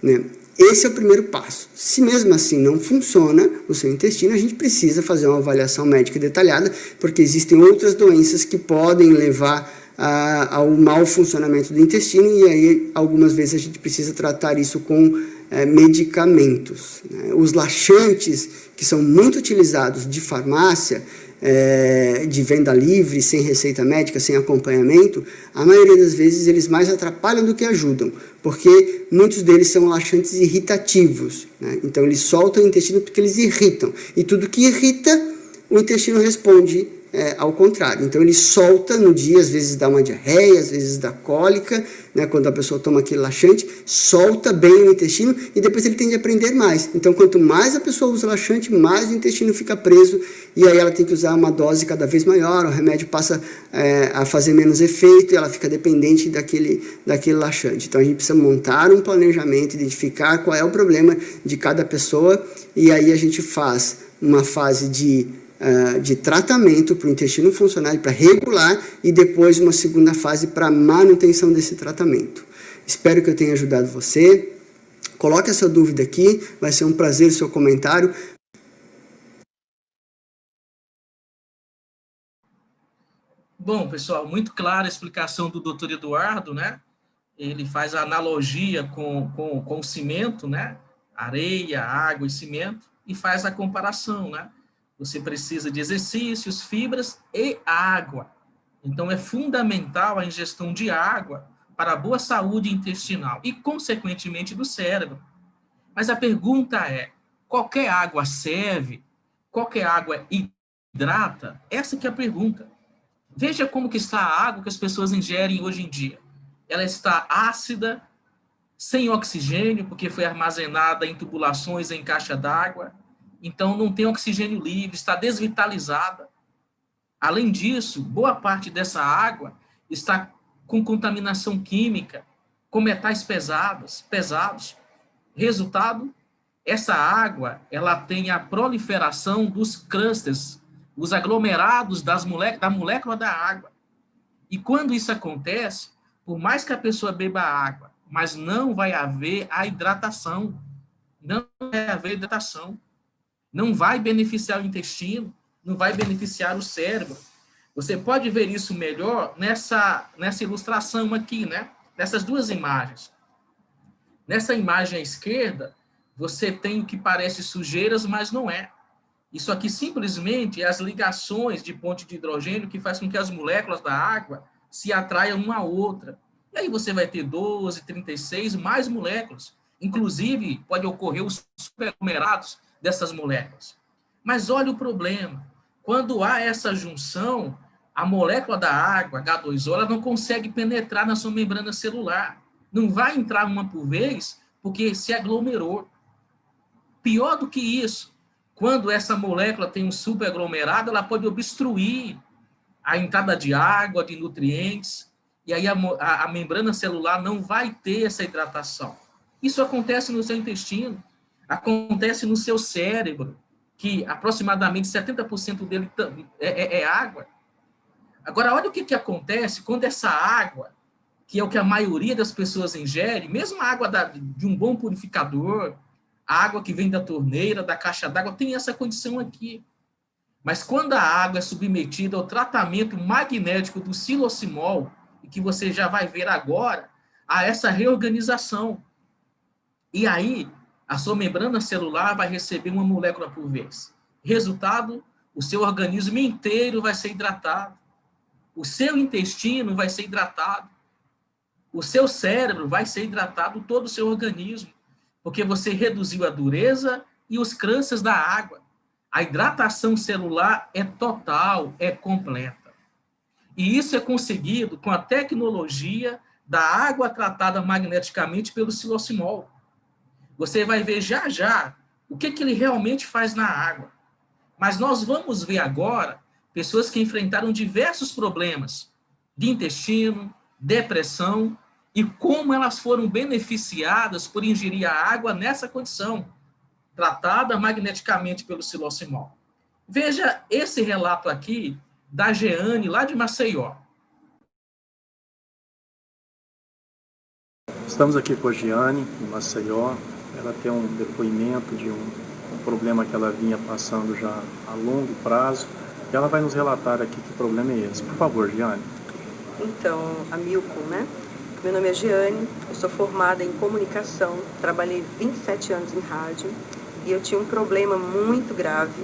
né? Esse é o primeiro passo. Se mesmo assim não funciona o seu intestino, a gente precisa fazer uma avaliação médica detalhada, porque existem outras doenças que podem levar ao mau funcionamento do intestino, e aí algumas vezes a gente precisa tratar isso com medicamentos, né? Os laxantes, que são muito utilizados de farmácia, de venda livre, sem receita médica, sem acompanhamento, a maioria das vezes eles mais atrapalham do que ajudam, porque muitos deles são laxantes irritativos, né? Então eles soltam o intestino porque eles irritam, e tudo que irrita, o intestino responde ao contrário. Então ele solta no dia, às vezes dá uma diarreia, às vezes dá cólica, né, quando a pessoa toma aquele laxante, solta bem o intestino e depois ele tende a prender mais. Então quanto mais a pessoa usa laxante, mais o intestino fica preso, e aí ela tem que usar uma dose cada vez maior, o remédio passa a fazer menos efeito e ela fica dependente daquele laxante. Então a gente precisa montar um planejamento, identificar qual é o problema de cada pessoa, e aí a gente faz uma fase de tratamento para o intestino funcionar, para regular, e depois uma segunda fase para manutenção desse tratamento. Espero que eu tenha ajudado você. Coloque essa dúvida aqui, vai ser um prazer o seu comentário. Bom, pessoal, muito clara a explicação do Dr. Eduardo, né? Ele faz a analogia com o cimento, né? Areia, água e cimento, e faz a comparação, né? Você precisa de exercícios, fibras e água. Então, é fundamental a ingestão de água para a boa saúde intestinal e, consequentemente, do cérebro. Mas a pergunta é, qualquer água serve? Qualquer água hidrata? Essa que é a pergunta. Veja como que está a água que as pessoas ingerem hoje em dia. Ela está ácida, sem oxigênio, porque foi armazenada em tubulações em caixa d'água. Então, não tem oxigênio livre, está desvitalizada. Além disso, boa parte dessa água está com contaminação química, com metais pesados. Resultado, essa água, ela tem a proliferação dos clusters, os aglomerados da molécula da água. E quando isso acontece, por mais que a pessoa beba água, mas não vai haver a hidratação, não vai beneficiar o intestino, não vai beneficiar o cérebro. Você pode ver isso melhor nessa ilustração aqui, né? Nessas duas imagens. Nessa imagem à esquerda, você tem o que parece sujeiras, mas não é. Isso aqui simplesmente é as ligações de ponte de hidrogênio que faz com que as moléculas da água se atraiam uma à outra. E aí você vai ter 12, 36, mais moléculas. Inclusive, pode ocorrer os superaglomerados dessas moléculas. Mas olha o problema. Quando há essa junção, a molécula da água, H2O, ela não consegue penetrar na sua membrana celular. Não vai entrar uma por vez, porque se aglomerou. Pior do que isso, quando essa molécula tem um superaglomerado, ela pode obstruir a entrada de água, de nutrientes, e aí a membrana celular não vai ter essa hidratação. Isso acontece no seu intestino, acontece no seu cérebro, que aproximadamente 70% dele é água. Agora, olha o que acontece quando essa água, que é o que a maioria das pessoas ingere, mesmo a água de um bom purificador, a água que vem da torneira, da caixa d'água, tem essa condição aqui. Mas quando a água é submetida ao tratamento magnético do xilocimol, e que você já vai ver agora, há essa reorganização. E aí, a sua membrana celular vai receber uma molécula por vez. Resultado, o seu organismo inteiro vai ser hidratado. O seu intestino vai ser hidratado. O seu cérebro vai ser hidratado, todo o seu organismo, porque você reduziu a dureza e os crânios da água. A hidratação celular é total, é completa. E isso é conseguido com a tecnologia da água tratada magneticamente pelo xilocimol. Você vai ver já o que ele realmente faz na água. Mas nós vamos ver agora pessoas que enfrentaram diversos problemas de intestino, depressão, e como elas foram beneficiadas por ingerir a água nessa condição, tratada magneticamente pelo xilocimol. Veja esse relato aqui da Jeane, lá de Maceió. Estamos aqui com a Jeane, em Maceió. Ela tem um depoimento de um problema que ela vinha passando já a longo prazo. E ela vai nos relatar aqui que problema é esse. Por favor, Jeane. Então, Amilco, né? Meu nome é Jeane, eu sou formada em comunicação, trabalhei 27 anos em rádio e eu tinha um problema muito grave.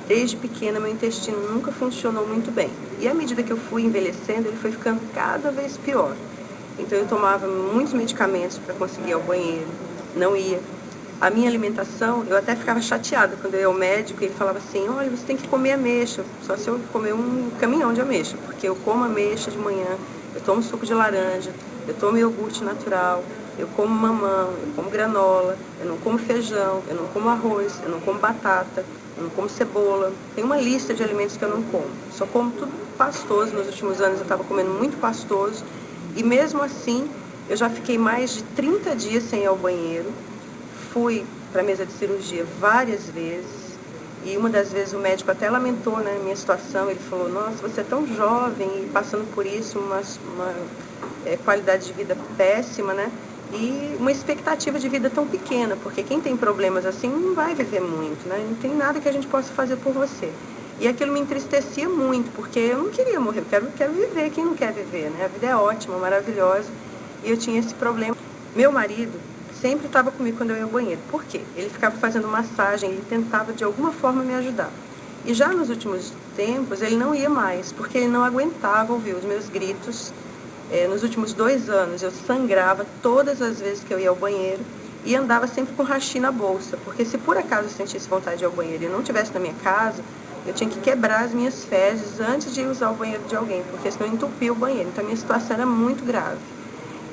Desde pequena, meu intestino nunca funcionou muito bem. E à medida que eu fui envelhecendo, ele foi ficando cada vez pior. Então eu tomava muitos medicamentos para conseguir ir ao banheiro, não ia. A minha alimentação, eu até ficava chateada quando eu ia ao médico e ele falava assim, olha, você tem que comer ameixa, só se eu comer um caminhão de ameixa, porque eu como ameixa de manhã, eu tomo suco de laranja, eu tomo iogurte natural, eu como mamão, eu como granola, eu não como feijão, eu não como arroz, eu não como batata, eu não como cebola. Tem uma lista de alimentos que eu não como. Só como tudo pastoso. Nos últimos anos eu estava comendo muito pastoso. E mesmo assim, eu já fiquei mais de 30 dias sem ir ao banheiro. Fui para a mesa de cirurgia várias vezes. E uma das vezes o médico até lamentou, né, a minha situação. Ele falou, nossa, você é tão jovem e passando por isso, uma qualidade de vida péssima, né? E uma expectativa de vida tão pequena, porque quem tem problemas assim não vai viver muito, né? Não tem nada que a gente possa fazer por você. E aquilo me entristecia muito, porque eu não queria morrer, eu quero viver, quem não quer viver, né? A vida é ótima, maravilhosa, e eu tinha esse problema. Meu marido sempre estava comigo quando eu ia ao banheiro. Por quê? Ele ficava fazendo massagem, ele tentava de alguma forma me ajudar. E já nos últimos tempos ele não ia mais, porque ele não aguentava ouvir os meus gritos. Nos últimos 2 anos eu sangrava todas as vezes que eu ia ao banheiro e andava sempre com hashi na bolsa, porque se por acaso eu sentisse vontade de ir ao banheiro e eu não estivesse na minha casa, eu tinha que quebrar as minhas fezes antes de usar o banheiro de alguém, porque senão eu entupia o banheiro. Então a minha situação era muito grave.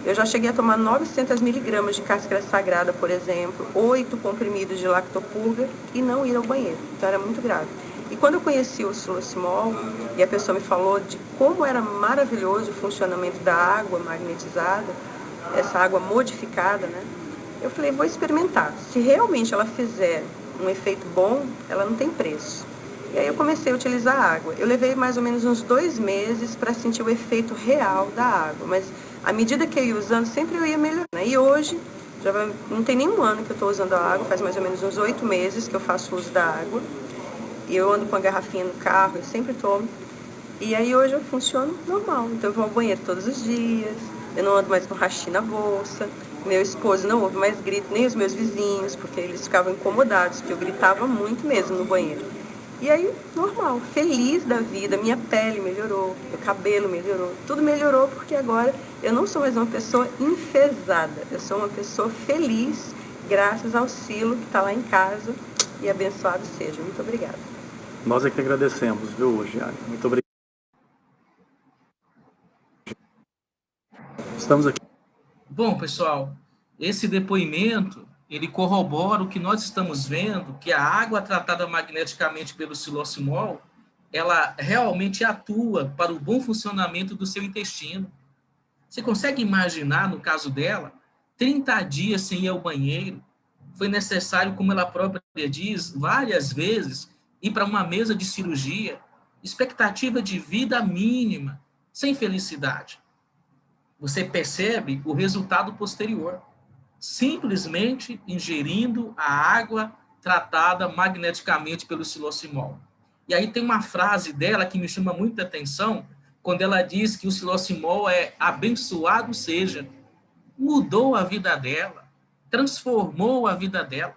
Eu já cheguei a tomar 900 miligramas de cáscara sagrada, por exemplo, 8 comprimidos de lactopurga e não ir ao banheiro. Então era muito grave. E quando eu conheci o Silocimol e a pessoa me falou de como era maravilhoso o funcionamento da água magnetizada, essa água modificada, né? Eu falei, vou experimentar. Se realmente ela fizer um efeito bom, ela não tem preço. E aí eu comecei a utilizar a água. Eu levei mais ou menos uns 2 meses para sentir o efeito real da água, mas à medida que eu ia usando, sempre eu ia melhorando. E hoje, não tem nenhum ano que eu estou usando a água, faz mais ou menos uns 8 meses que eu faço uso da água. E eu ando com a garrafinha no carro, eu sempre tomo. E aí hoje eu funciono normal. Então eu vou ao banheiro todos os dias, eu não ando mais com hashi na bolsa. Meu esposo não ouve mais grito, nem os meus vizinhos, porque eles ficavam incomodados, porque eu gritava muito mesmo no banheiro. E aí, normal, feliz da vida, minha pele melhorou, meu cabelo melhorou, tudo melhorou porque agora eu não sou mais uma pessoa enfesada, eu sou uma pessoa feliz, graças ao Silo que está lá em casa, e abençoado seja. Muito obrigada. Nós é que agradecemos, viu, Giane? Muito obrigado. Estamos aqui. Bom, pessoal, esse depoimento, ele corrobora o que nós estamos vendo, que a água tratada magneticamente pelo Silocimol, ela realmente atua para o bom funcionamento do seu intestino. Você consegue imaginar, no caso dela, 30 dias sem ir ao banheiro? Foi necessário, como ela própria diz, várias vezes, ir para uma mesa de cirurgia, expectativa de vida mínima, sem felicidade. Você percebe o resultado posterior, simplesmente ingerindo a água tratada magneticamente pelo Silocimol. E aí tem uma frase dela que me chama muita atenção, quando ela diz que o Silocimol é abençoado seja, mudou a vida dela, transformou a vida dela.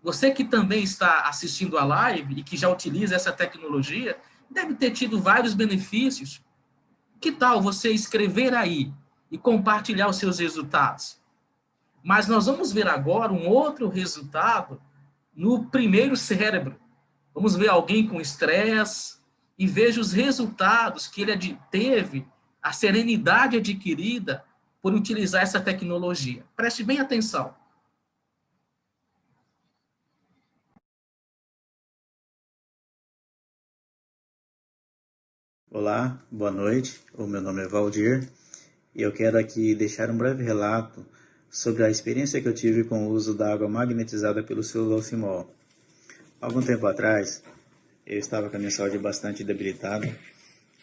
Você que também está assistindo a live e que já utiliza essa tecnologia, deve ter tido vários benefícios. Que tal você escrever aí e compartilhar os seus resultados? Mas nós vamos ver agora um outro resultado no primeiro cérebro. Vamos ver alguém com estresse e veja os resultados que ele teve, a serenidade adquirida por utilizar essa tecnologia. Preste bem atenção. Olá, boa noite. O meu nome é Valdir e eu quero aqui deixar um breve relato sobre a experiência que eu tive com o uso da água magnetizada pelo Silocimol. Algum tempo atrás, eu estava com a minha saúde bastante debilitada,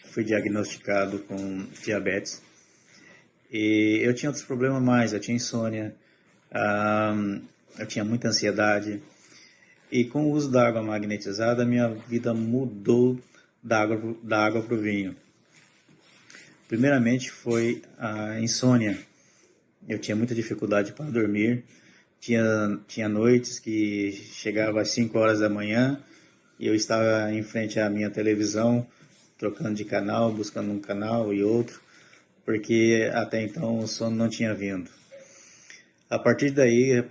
fui diagnosticado com diabetes e eu tinha outros problemas mais, eu tinha insônia, eu tinha muita ansiedade e com o uso da água magnetizada, minha vida mudou da água para o vinho. Primeiramente foi a insônia. Eu tinha muita dificuldade para dormir. Tinha noites que chegava às 5 horas da manhã e eu estava em frente à minha televisão, trocando de canal, buscando um canal e outro, porque até então o sono não tinha vindo. A partir daí,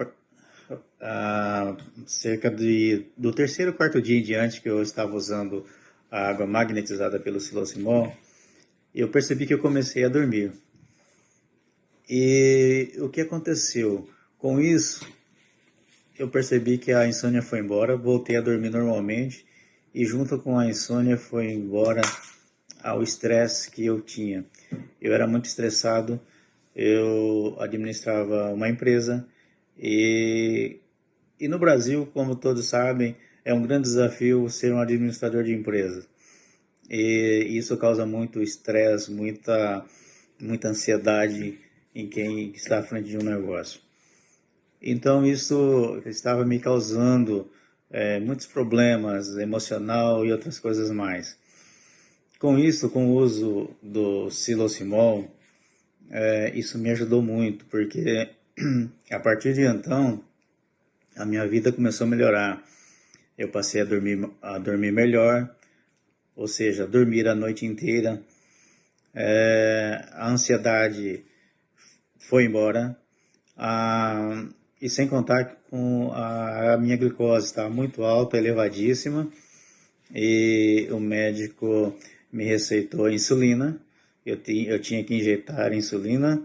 cerca do terceiro, quarto dia em diante que eu estava usando a água magnetizada pelo Silocimol, eu percebi que eu comecei a dormir. E o que aconteceu? Com isso, eu percebi que a insônia foi embora, voltei a dormir normalmente, e junto com a insônia foi embora o estresse que eu tinha. Eu era muito estressado, eu administrava uma empresa, e no Brasil, como todos sabem, é um grande desafio ser um administrador de empresa. E isso causa muito estresse, muita ansiedade em quem está à frente de um negócio. Então isso estava me causando muitos problemas emocional e outras coisas mais. Com isso, com o uso do Silocimol, isso me ajudou muito, porque a partir de então a minha vida começou a melhorar. Eu passei a dormir melhor, ou seja, dormir a noite inteira. A ansiedade foi embora. E sem contar que com a minha glicose estava muito alta, elevadíssima. E o médico me receitou insulina. Eu tinha que injetar insulina.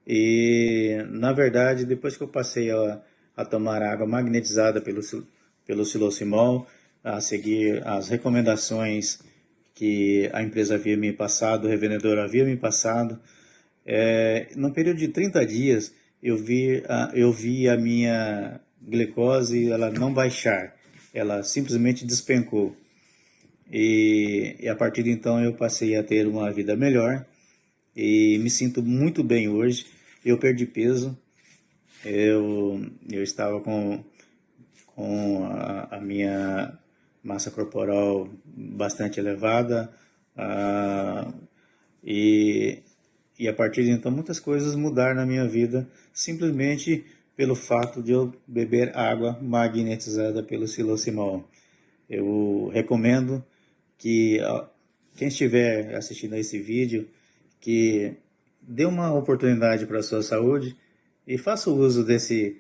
E, na verdade, depois que eu passei a tomar água magnetizada pelo Silocimol, a seguir as recomendações que a empresa havia me passado, o revendedor havia me passado. No período de 30 dias, eu vi a minha glicose ela não baixar, ela simplesmente despencou. E a partir de então eu passei a ter uma vida melhor e me sinto muito bem hoje. Eu perdi peso, eu estava com a minha massa corporal bastante elevada, e a partir de então muitas coisas mudaram na minha vida, simplesmente pelo fato de eu beber água magnetizada pelo Silosimol. Eu recomendo que quem estiver assistindo a esse vídeo, que dê uma oportunidade para a sua saúde e faça o uso desse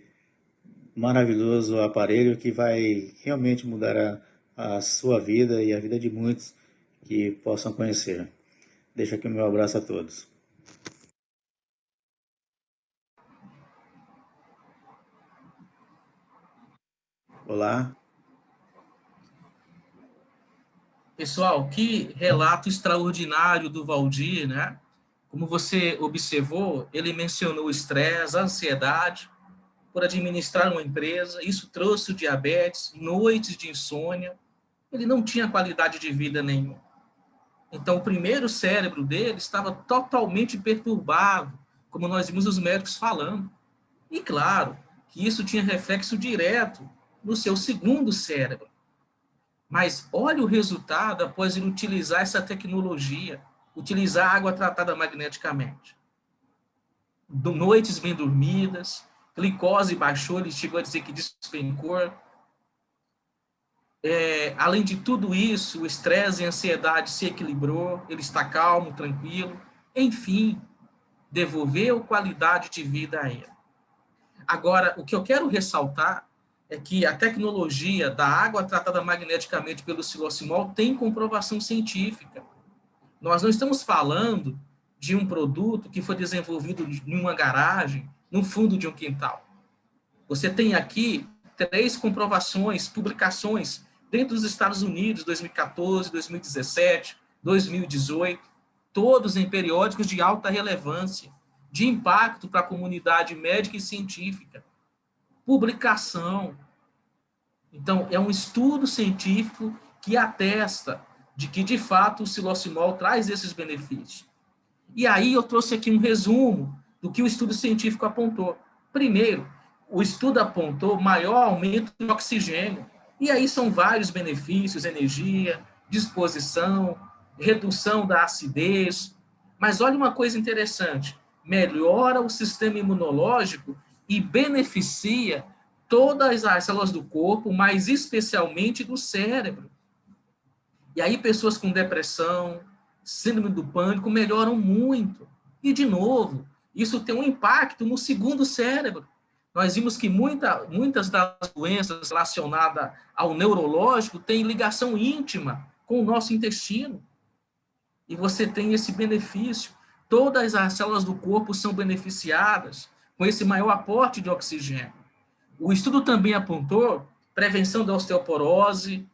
maravilhoso aparelho que vai realmente mudar a sua vida e a vida de muitos que possam conhecer. Deixo aqui o meu abraço a todos. Olá. Pessoal, que relato extraordinário do Valdir, né? Como você observou, ele mencionou o estresse, a ansiedade por administrar uma empresa, isso trouxe o diabetes, noites de insônia, ele não tinha qualidade de vida nenhuma. Então, o primeiro cérebro dele estava totalmente perturbado, como nós vimos os médicos falando. E, claro, que isso tinha reflexo direto no seu segundo cérebro. Mas olha o resultado após ele utilizar essa tecnologia, utilizar água tratada magneticamente. Noites bem dormidas, glicose baixou, ele chegou a dizer que despencou. Além de tudo isso, o estresse e a ansiedade se equilibrou, ele está calmo, tranquilo. Enfim, devolveu qualidade de vida a ele. Agora, o que eu quero ressaltar é que a tecnologia da água tratada magneticamente pelo Silosimol tem comprovação científica. Nós não estamos falando de um produto que foi desenvolvido em uma garagem, no fundo de um quintal. Você tem aqui 3 comprovações, publicações, dentro dos Estados Unidos, 2014, 2017, 2018, todos em periódicos de alta relevância, de impacto para a comunidade médica e científica. Publicação. Então, é um estudo científico que atesta de que, de fato, o Silosimol traz esses benefícios. E aí eu trouxe aqui um resumo do que o estudo científico apontou. Primeiro, o estudo apontou maior aumento de oxigênio. E aí são vários benefícios, energia, disposição, redução da acidez. Mas olha uma coisa interessante, melhora o sistema imunológico e beneficia todas as células do corpo, mas especialmente do cérebro. E aí pessoas com depressão, síndrome do pânico melhoram muito. E, de novo, isso tem um impacto no segundo cérebro. Nós vimos que muitas das doenças relacionadas ao neurológico têm ligação íntima com o nosso intestino. E você tem esse benefício. Todas as células do corpo são beneficiadas com esse maior aporte de oxigênio. O estudo também apontou prevenção da osteoporose,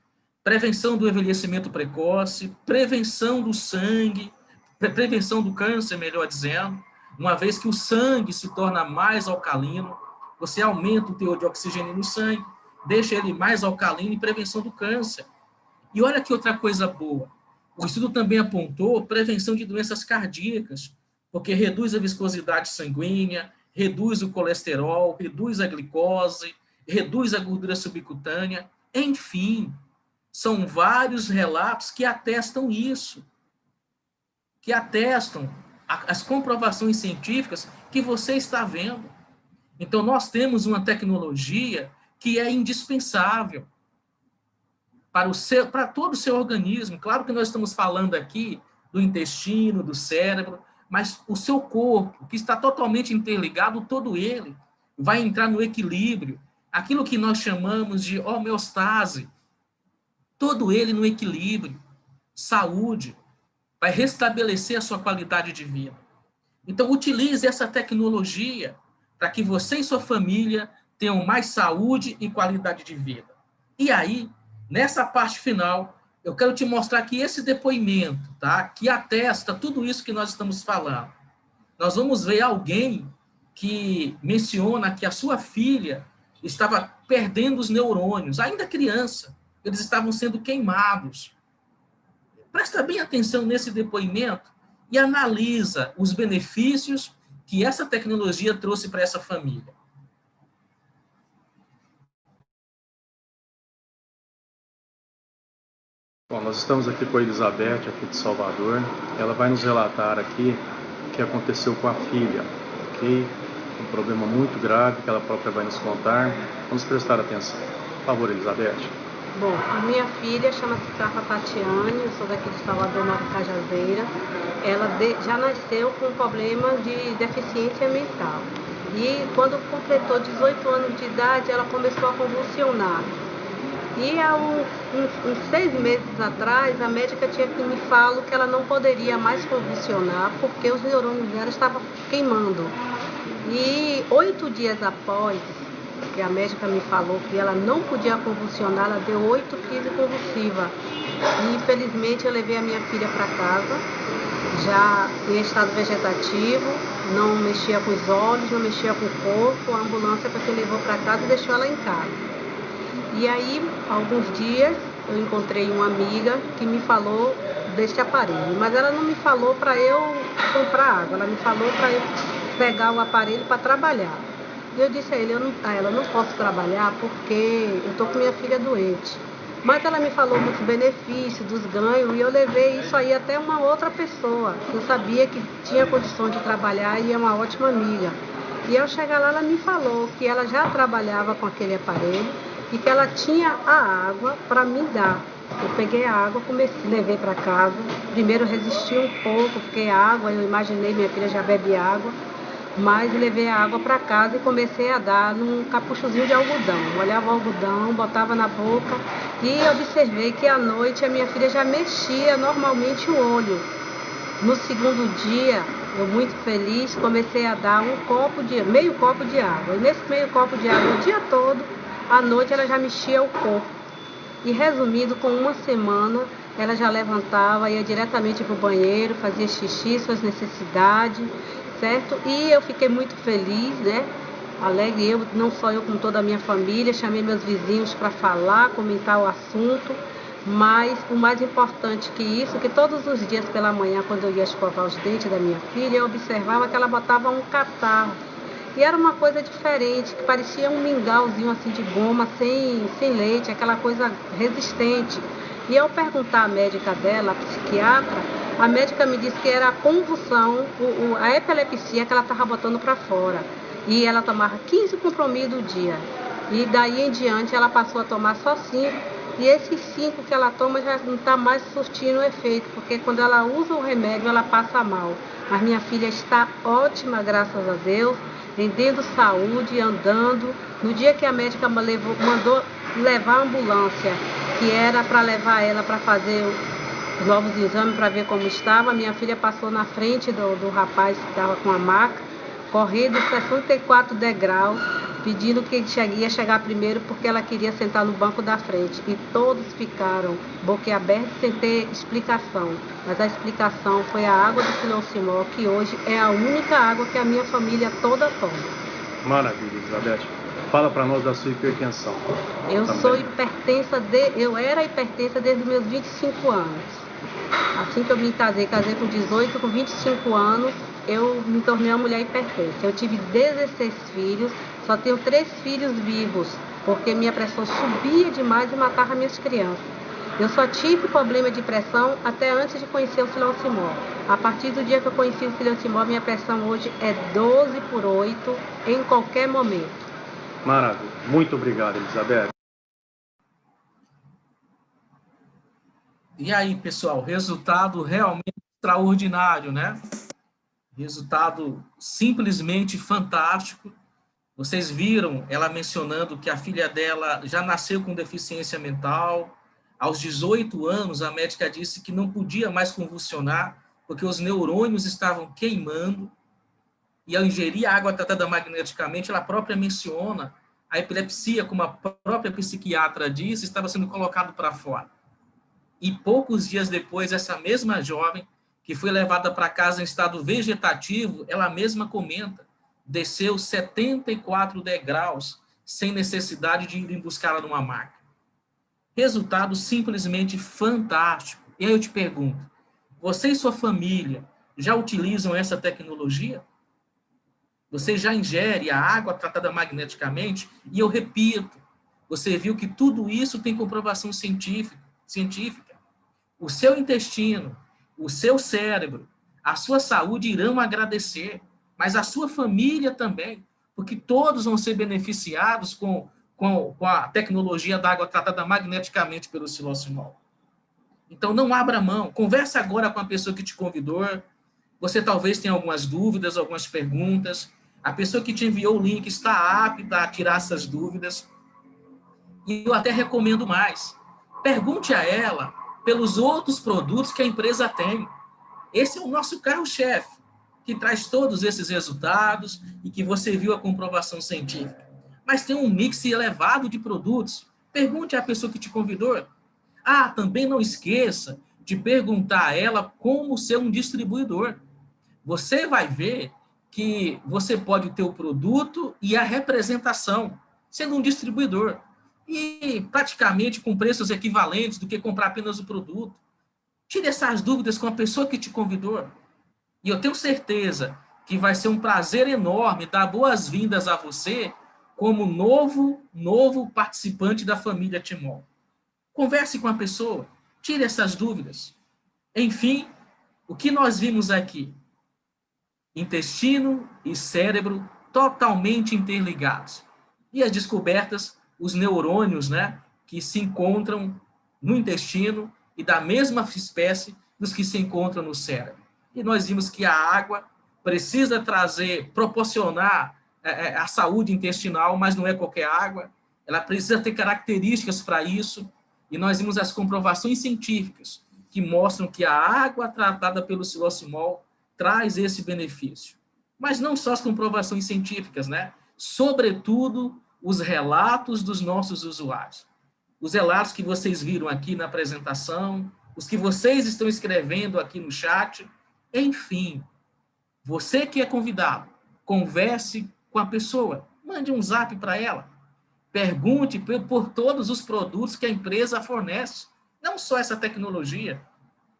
prevenção do envelhecimento precoce, prevenção do sangue, prevenção do câncer, melhor dizendo, uma vez que o sangue se torna mais alcalino, você aumenta o teor de oxigênio no sangue, deixa ele mais alcalino e prevenção do câncer. E olha que outra coisa boa, o estudo também apontou prevenção de doenças cardíacas, porque reduz a viscosidade sanguínea, reduz o colesterol, reduz a glicose, reduz a gordura subcutânea, enfim, são vários relatos que atestam isso, que atestam as comprovações científicas que você está vendo. Então, nós temos uma tecnologia que é indispensável para todo o seu organismo. Claro que nós estamos falando aqui do intestino, do cérebro, mas o seu corpo, que está totalmente interligado, todo ele vai entrar no equilíbrio, aquilo que nós chamamos de homeostase, todo ele no equilíbrio, saúde, vai restabelecer a sua qualidade de vida. Então, utilize essa tecnologia para que você e sua família tenham mais saúde e qualidade de vida. E aí, Nessa parte final, eu quero te mostrar que esse depoimento, tá, que atesta tudo isso que nós estamos falando. Nós vamos ver alguém que menciona que a sua filha estava perdendo os neurônios, ainda criança, eles estavam sendo queimados. Presta bem atenção nesse depoimento e analisa os benefícios que essa tecnologia trouxe para essa família. Bom, nós estamos aqui com a Elizabeth, aqui de Salvador. Ela vai nos relatar aqui o que aconteceu com a filha, ok? Um problema muito grave que ela própria vai nos contar. Vamos prestar atenção. Por favor, Elizabeth. Bom, a minha filha chama-se Carla Tatiane, eu sou daqui de Salvador, Nova Cajazeira. Ela já nasceu com um problema de deficiência mental. E quando completou 18 anos de idade, ela começou a convulsionar. E há uns 6 meses atrás, a médica tinha que me falar que ela não poderia mais convulsionar porque os neurônios dela estavam queimando. E 8 dias após que a médica me falou que ela não podia convulsionar, ela deu 8 crises convulsivas. E infelizmente eu levei a minha filha para casa, já em estado vegetativo, não mexia com os olhos, não mexia com o corpo, a ambulância para que levou para casa e deixou ela em casa. E aí, alguns dias, eu encontrei uma amiga que me falou deste aparelho, mas ela não me falou para eu comprar água, ela me falou para eu pegar o aparelho para trabalhar. E eu disse a ela, não posso trabalhar porque eu estou com minha filha doente. Mas ela me falou dos benefícios, dos ganhos, e eu levei isso aí até uma outra pessoa, que eu sabia que tinha condições de trabalhar e é uma ótima amiga. E ao chegar lá, ela me falou que ela já trabalhava com aquele aparelho, e que ela tinha a água para me dar. Eu peguei a água, levei para casa. Primeiro resisti um pouco, porque a água, eu imaginei, minha filha já bebe água, mas levei a água para casa e comecei a dar num capuchozinho de algodão. Molhava o algodão, botava na boca e observei que à noite a minha filha já mexia normalmente o olho. No segundo dia, eu muito feliz, comecei a dar meio copo de água. E nesse meio copo de água o dia todo, à noite ela já mexia o corpo. E resumindo, com uma semana, ela já levantava, ia diretamente para o banheiro, fazia xixi, suas necessidades, certo? E eu fiquei muito feliz, né? Alegre, não só eu, como toda a minha família, chamei meus vizinhos para falar, comentar o assunto. Mas o mais importante que isso, que todos os dias pela manhã, quando eu ia escovar os dentes da minha filha, eu observava que ela botava um catarro. E era uma coisa diferente, que parecia um mingauzinho assim de goma, sem leite, aquela coisa resistente. E ao perguntar à médica dela, a psiquiatra, a médica me disse que era a convulsão, a epilepsia que ela estava botando para fora. E ela tomava 15 comprimidos do dia. E daí em diante ela passou a tomar só 5. E esses 5 que ela toma já não está mais surtindo efeito, porque quando ela usa o remédio ela passa mal. Mas minha filha está ótima, graças a Deus. Vendendo saúde, andando. No dia que a médica mandou levar a ambulância, que era para levar ela para fazer os novos exames, para ver como estava, minha filha passou na frente do rapaz que estava com a maca, correndo 64 degraus, pedindo que ia chegar primeiro, porque ela queria sentar no banco da frente. E todos ficaram boquiabertos sem ter explicação. Mas a explicação foi a água do Filocimol, que hoje é a única água que a minha família toda toma. Maravilha, Elizabeth. Fala para nós da sua hipertensão. Eu era hipertensa desde os meus 25 anos. Assim que eu me casei com 18, com 25 anos, eu me tornei uma mulher hipertensa. Eu tive 16 filhos, só tenho 3 filhos vivos, porque minha pressão subia demais e matava minhas crianças. Eu só tive problema de pressão até antes de conhecer o Filocimol. A partir do dia que eu conheci o Filocimol, minha pressão hoje é 12/8 em qualquer momento. Maravilha. Muito obrigado, Elizabeth. E aí, pessoal, resultado realmente extraordinário, né? Resultado simplesmente fantástico. Vocês viram ela mencionando que a filha dela já nasceu com deficiência mental. Aos 18 anos, a médica disse que não podia mais convulsionar, porque os neurônios estavam queimando. E ao ingerir água tratada magneticamente, ela própria menciona A epilepsia, como a própria psiquiatra disse, estava sendo colocado para fora. E poucos dias depois, essa mesma jovem, que foi levada para casa em estado vegetativo, ela mesma comenta, desceu 74 degraus sem necessidade de ir buscá-la numa maca. Resultado simplesmente fantástico. E aí eu te pergunto, você e sua família já utilizam essa tecnologia? Você já ingere a água tratada magneticamente? E eu repito, você viu que tudo isso tem comprovação científica. O seu intestino, o seu cérebro, a sua saúde irão agradecer, mas a sua família também, porque todos vão ser beneficiados com a tecnologia da água tratada magneticamente pelo Silosimol. Então, não abra mão. Converse agora com a pessoa que te convidou. Você talvez tenha algumas dúvidas, algumas perguntas. A pessoa que te enviou o link está apta a tirar essas dúvidas. E eu até recomendo mais. Pergunte a ela pelos outros produtos que a empresa tem. Esse é o nosso carro-chefe, que traz todos esses resultados e que você viu a comprovação científica. Mas tem um mix elevado de produtos. Pergunte à pessoa que te convidou. Também não esqueça de perguntar a ela como ser um distribuidor. Você vai ver que você pode ter o produto e a representação, sendo um distribuidor. E praticamente com preços equivalentes do que comprar apenas o produto. Tire essas dúvidas com a pessoa que te convidou. E eu tenho certeza que vai ser um prazer enorme dar boas-vindas a você como novo participante da família Timol. Converse com a pessoa, tire essas dúvidas. Enfim, o que nós vimos aqui? Intestino e cérebro totalmente interligados. E as descobertas, os neurônios, né, que se encontram no intestino e da mesma espécie dos que se encontram no cérebro. E nós vimos que a água precisa proporcionar a saúde intestinal, mas não é qualquer água. Ela precisa ter características para isso. E nós vimos as comprovações científicas que mostram que a água tratada pelo Silosimol traz esse benefício. Mas não só as comprovações científicas, né? Sobretudo, os relatos dos nossos usuários. Os relatos que vocês viram aqui na apresentação, os que vocês estão escrevendo aqui no chat. Enfim, você que é convidado, converse com a pessoa, mande um zap para ela. Pergunte por todos os produtos que a empresa fornece, não só essa tecnologia.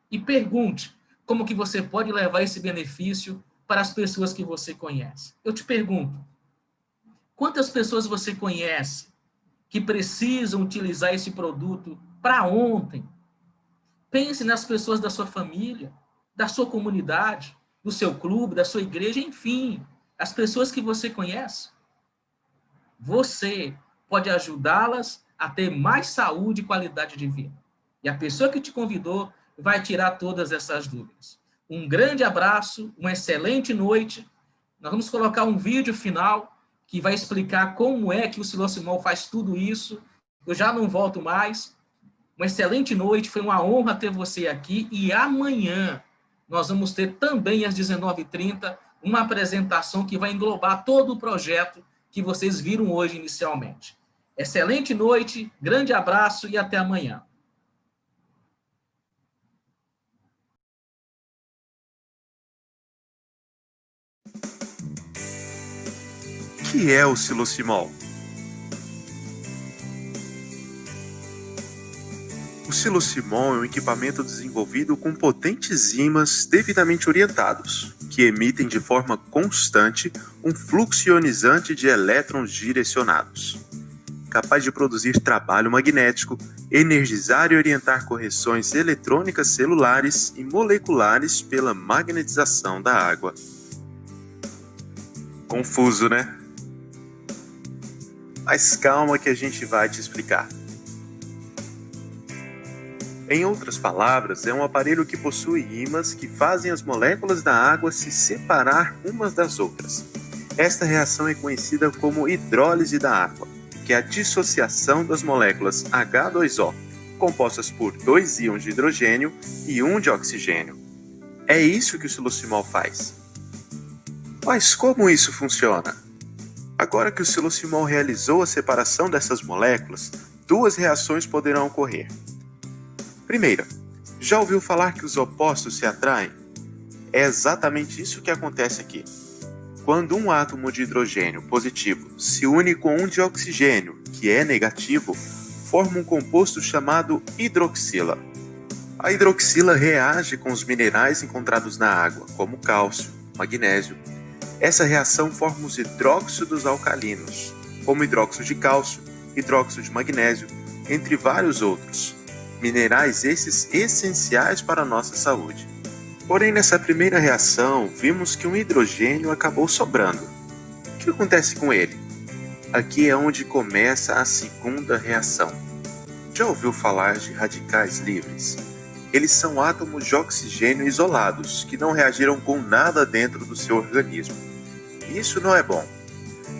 E pergunte como que você pode levar esse benefício para as pessoas que você conhece. Eu te pergunto, quantas pessoas você conhece que precisam utilizar esse produto para ontem? Pense nas pessoas da sua família, da sua comunidade, do seu clube, da sua igreja, enfim, as pessoas que você conhece. Você pode ajudá-las a ter mais saúde e qualidade de vida. E a pessoa que te convidou vai tirar todas essas dúvidas. Um grande abraço, uma excelente noite. Nós vamos colocar um vídeo final que vai explicar como é que o Silosimol faz tudo isso. Eu já não volto mais. Uma excelente noite, foi uma honra ter você aqui. E amanhã nós vamos ter também às 19h30 uma apresentação que vai englobar todo o projeto que vocês viram hoje inicialmente. Excelente noite, grande abraço e até amanhã. O que é o Silosimol? O Silosimol é um equipamento desenvolvido com potentes ímãs devidamente orientados, que emitem de forma constante um fluxo ionizante de elétrons direcionados, capaz de produzir trabalho magnético, energizar e orientar correções eletrônicas celulares e moleculares pela magnetização da água. Confuso, né? Mas calma que a gente vai te explicar. Em outras palavras, é um aparelho que possui ímãs que fazem as moléculas da água se separar umas das outras. Esta reação é conhecida como hidrólise da água, que é a dissociação das moléculas H2O, compostas por 2 íons de hidrogênio e 1 de oxigênio. É isso que o Silosimol faz. Mas como isso funciona? Agora que o silocimol realizou a separação dessas moléculas, duas reações poderão ocorrer. Primeira, já ouviu falar que os opostos se atraem? É exatamente isso que acontece aqui. Quando um átomo de hidrogênio positivo se une com um de oxigênio, que é negativo, forma um composto chamado hidroxila. A hidroxila reage com os minerais encontrados na água, como cálcio, magnésio. Essa reação forma os hidróxidos alcalinos, como hidróxido de cálcio, hidróxido de magnésio, entre vários outros. Minerais esses essenciais para a nossa saúde. Porém, nessa primeira reação, vimos que um hidrogênio acabou sobrando. O que acontece com ele? Aqui é onde começa a segunda reação. Já ouviu falar de radicais livres? Eles são átomos de oxigênio isolados, que não reagiram com nada dentro do seu organismo. Isso não é bom.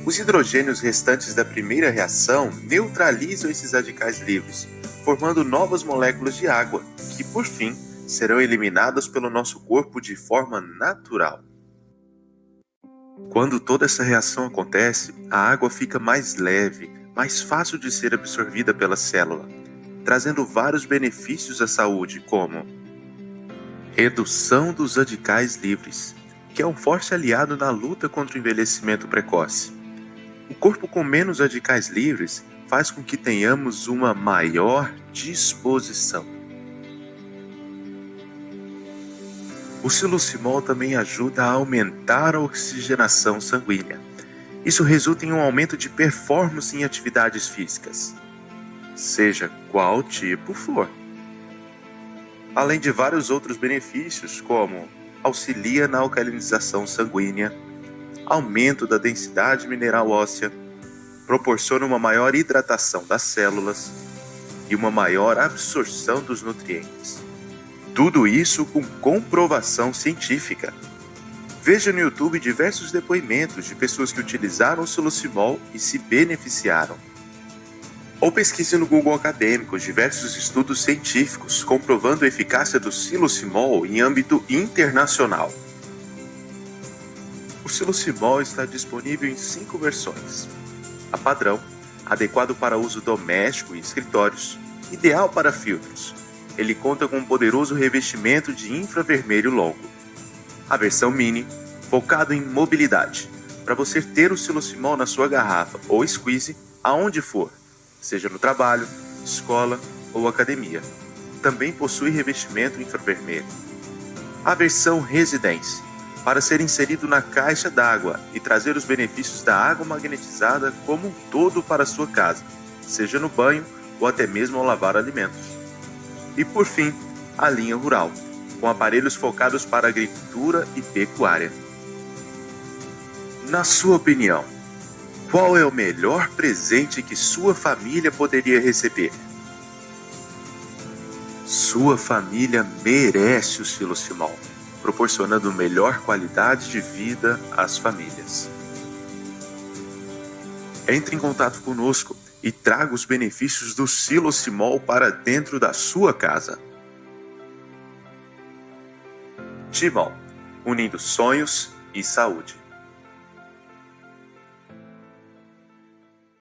Os hidrogênios restantes da primeira reação neutralizam esses radicais livres, formando novas moléculas de água, que, por fim, serão eliminadas pelo nosso corpo de forma natural. Quando toda essa reação acontece, a água fica mais leve, mais fácil de ser absorvida pela célula, trazendo vários benefícios à saúde, como redução dos radicais livres, que é um forte aliado na luta contra o envelhecimento precoce. O corpo com menos radicais livres faz com que tenhamos uma maior disposição. O silocimol também ajuda a aumentar a oxigenação sanguínea. Isso resulta em um aumento de performance em atividades físicas, seja qual tipo for. Além de vários outros benefícios, como auxilia na alcalinização sanguínea, aumento da densidade mineral óssea, proporciona uma maior hidratação das células e uma maior absorção dos nutrientes. Tudo isso com comprovação científica. Veja no YouTube diversos depoimentos de pessoas que utilizaram o silocimol e se beneficiaram. Ou pesquise no Google Acadêmico diversos estudos científicos comprovando a eficácia do silocimol em âmbito internacional. O silocimol está disponível em 5 versões. A padrão, adequado para uso doméstico e escritórios, ideal para filtros. Ele conta com um poderoso revestimento de infravermelho longo. A versão mini, focado em mobilidade, para você ter o silocimol na sua garrafa ou squeeze aonde for, seja no trabalho, escola ou academia. Também possui revestimento infravermelho. A versão Residence, para ser inserido na caixa d'água e trazer os benefícios da água magnetizada como um todo para a sua casa, seja no banho ou até mesmo ao lavar alimentos. E por fim, a linha rural, com aparelhos focados para agricultura e pecuária. Na sua opinião, qual é o melhor presente que sua família poderia receber? Sua família merece o silocimol, proporcionando melhor qualidade de vida às famílias. Entre em contato conosco e traga os benefícios do silocimol para dentro da sua casa. Timol, unindo sonhos e saúde.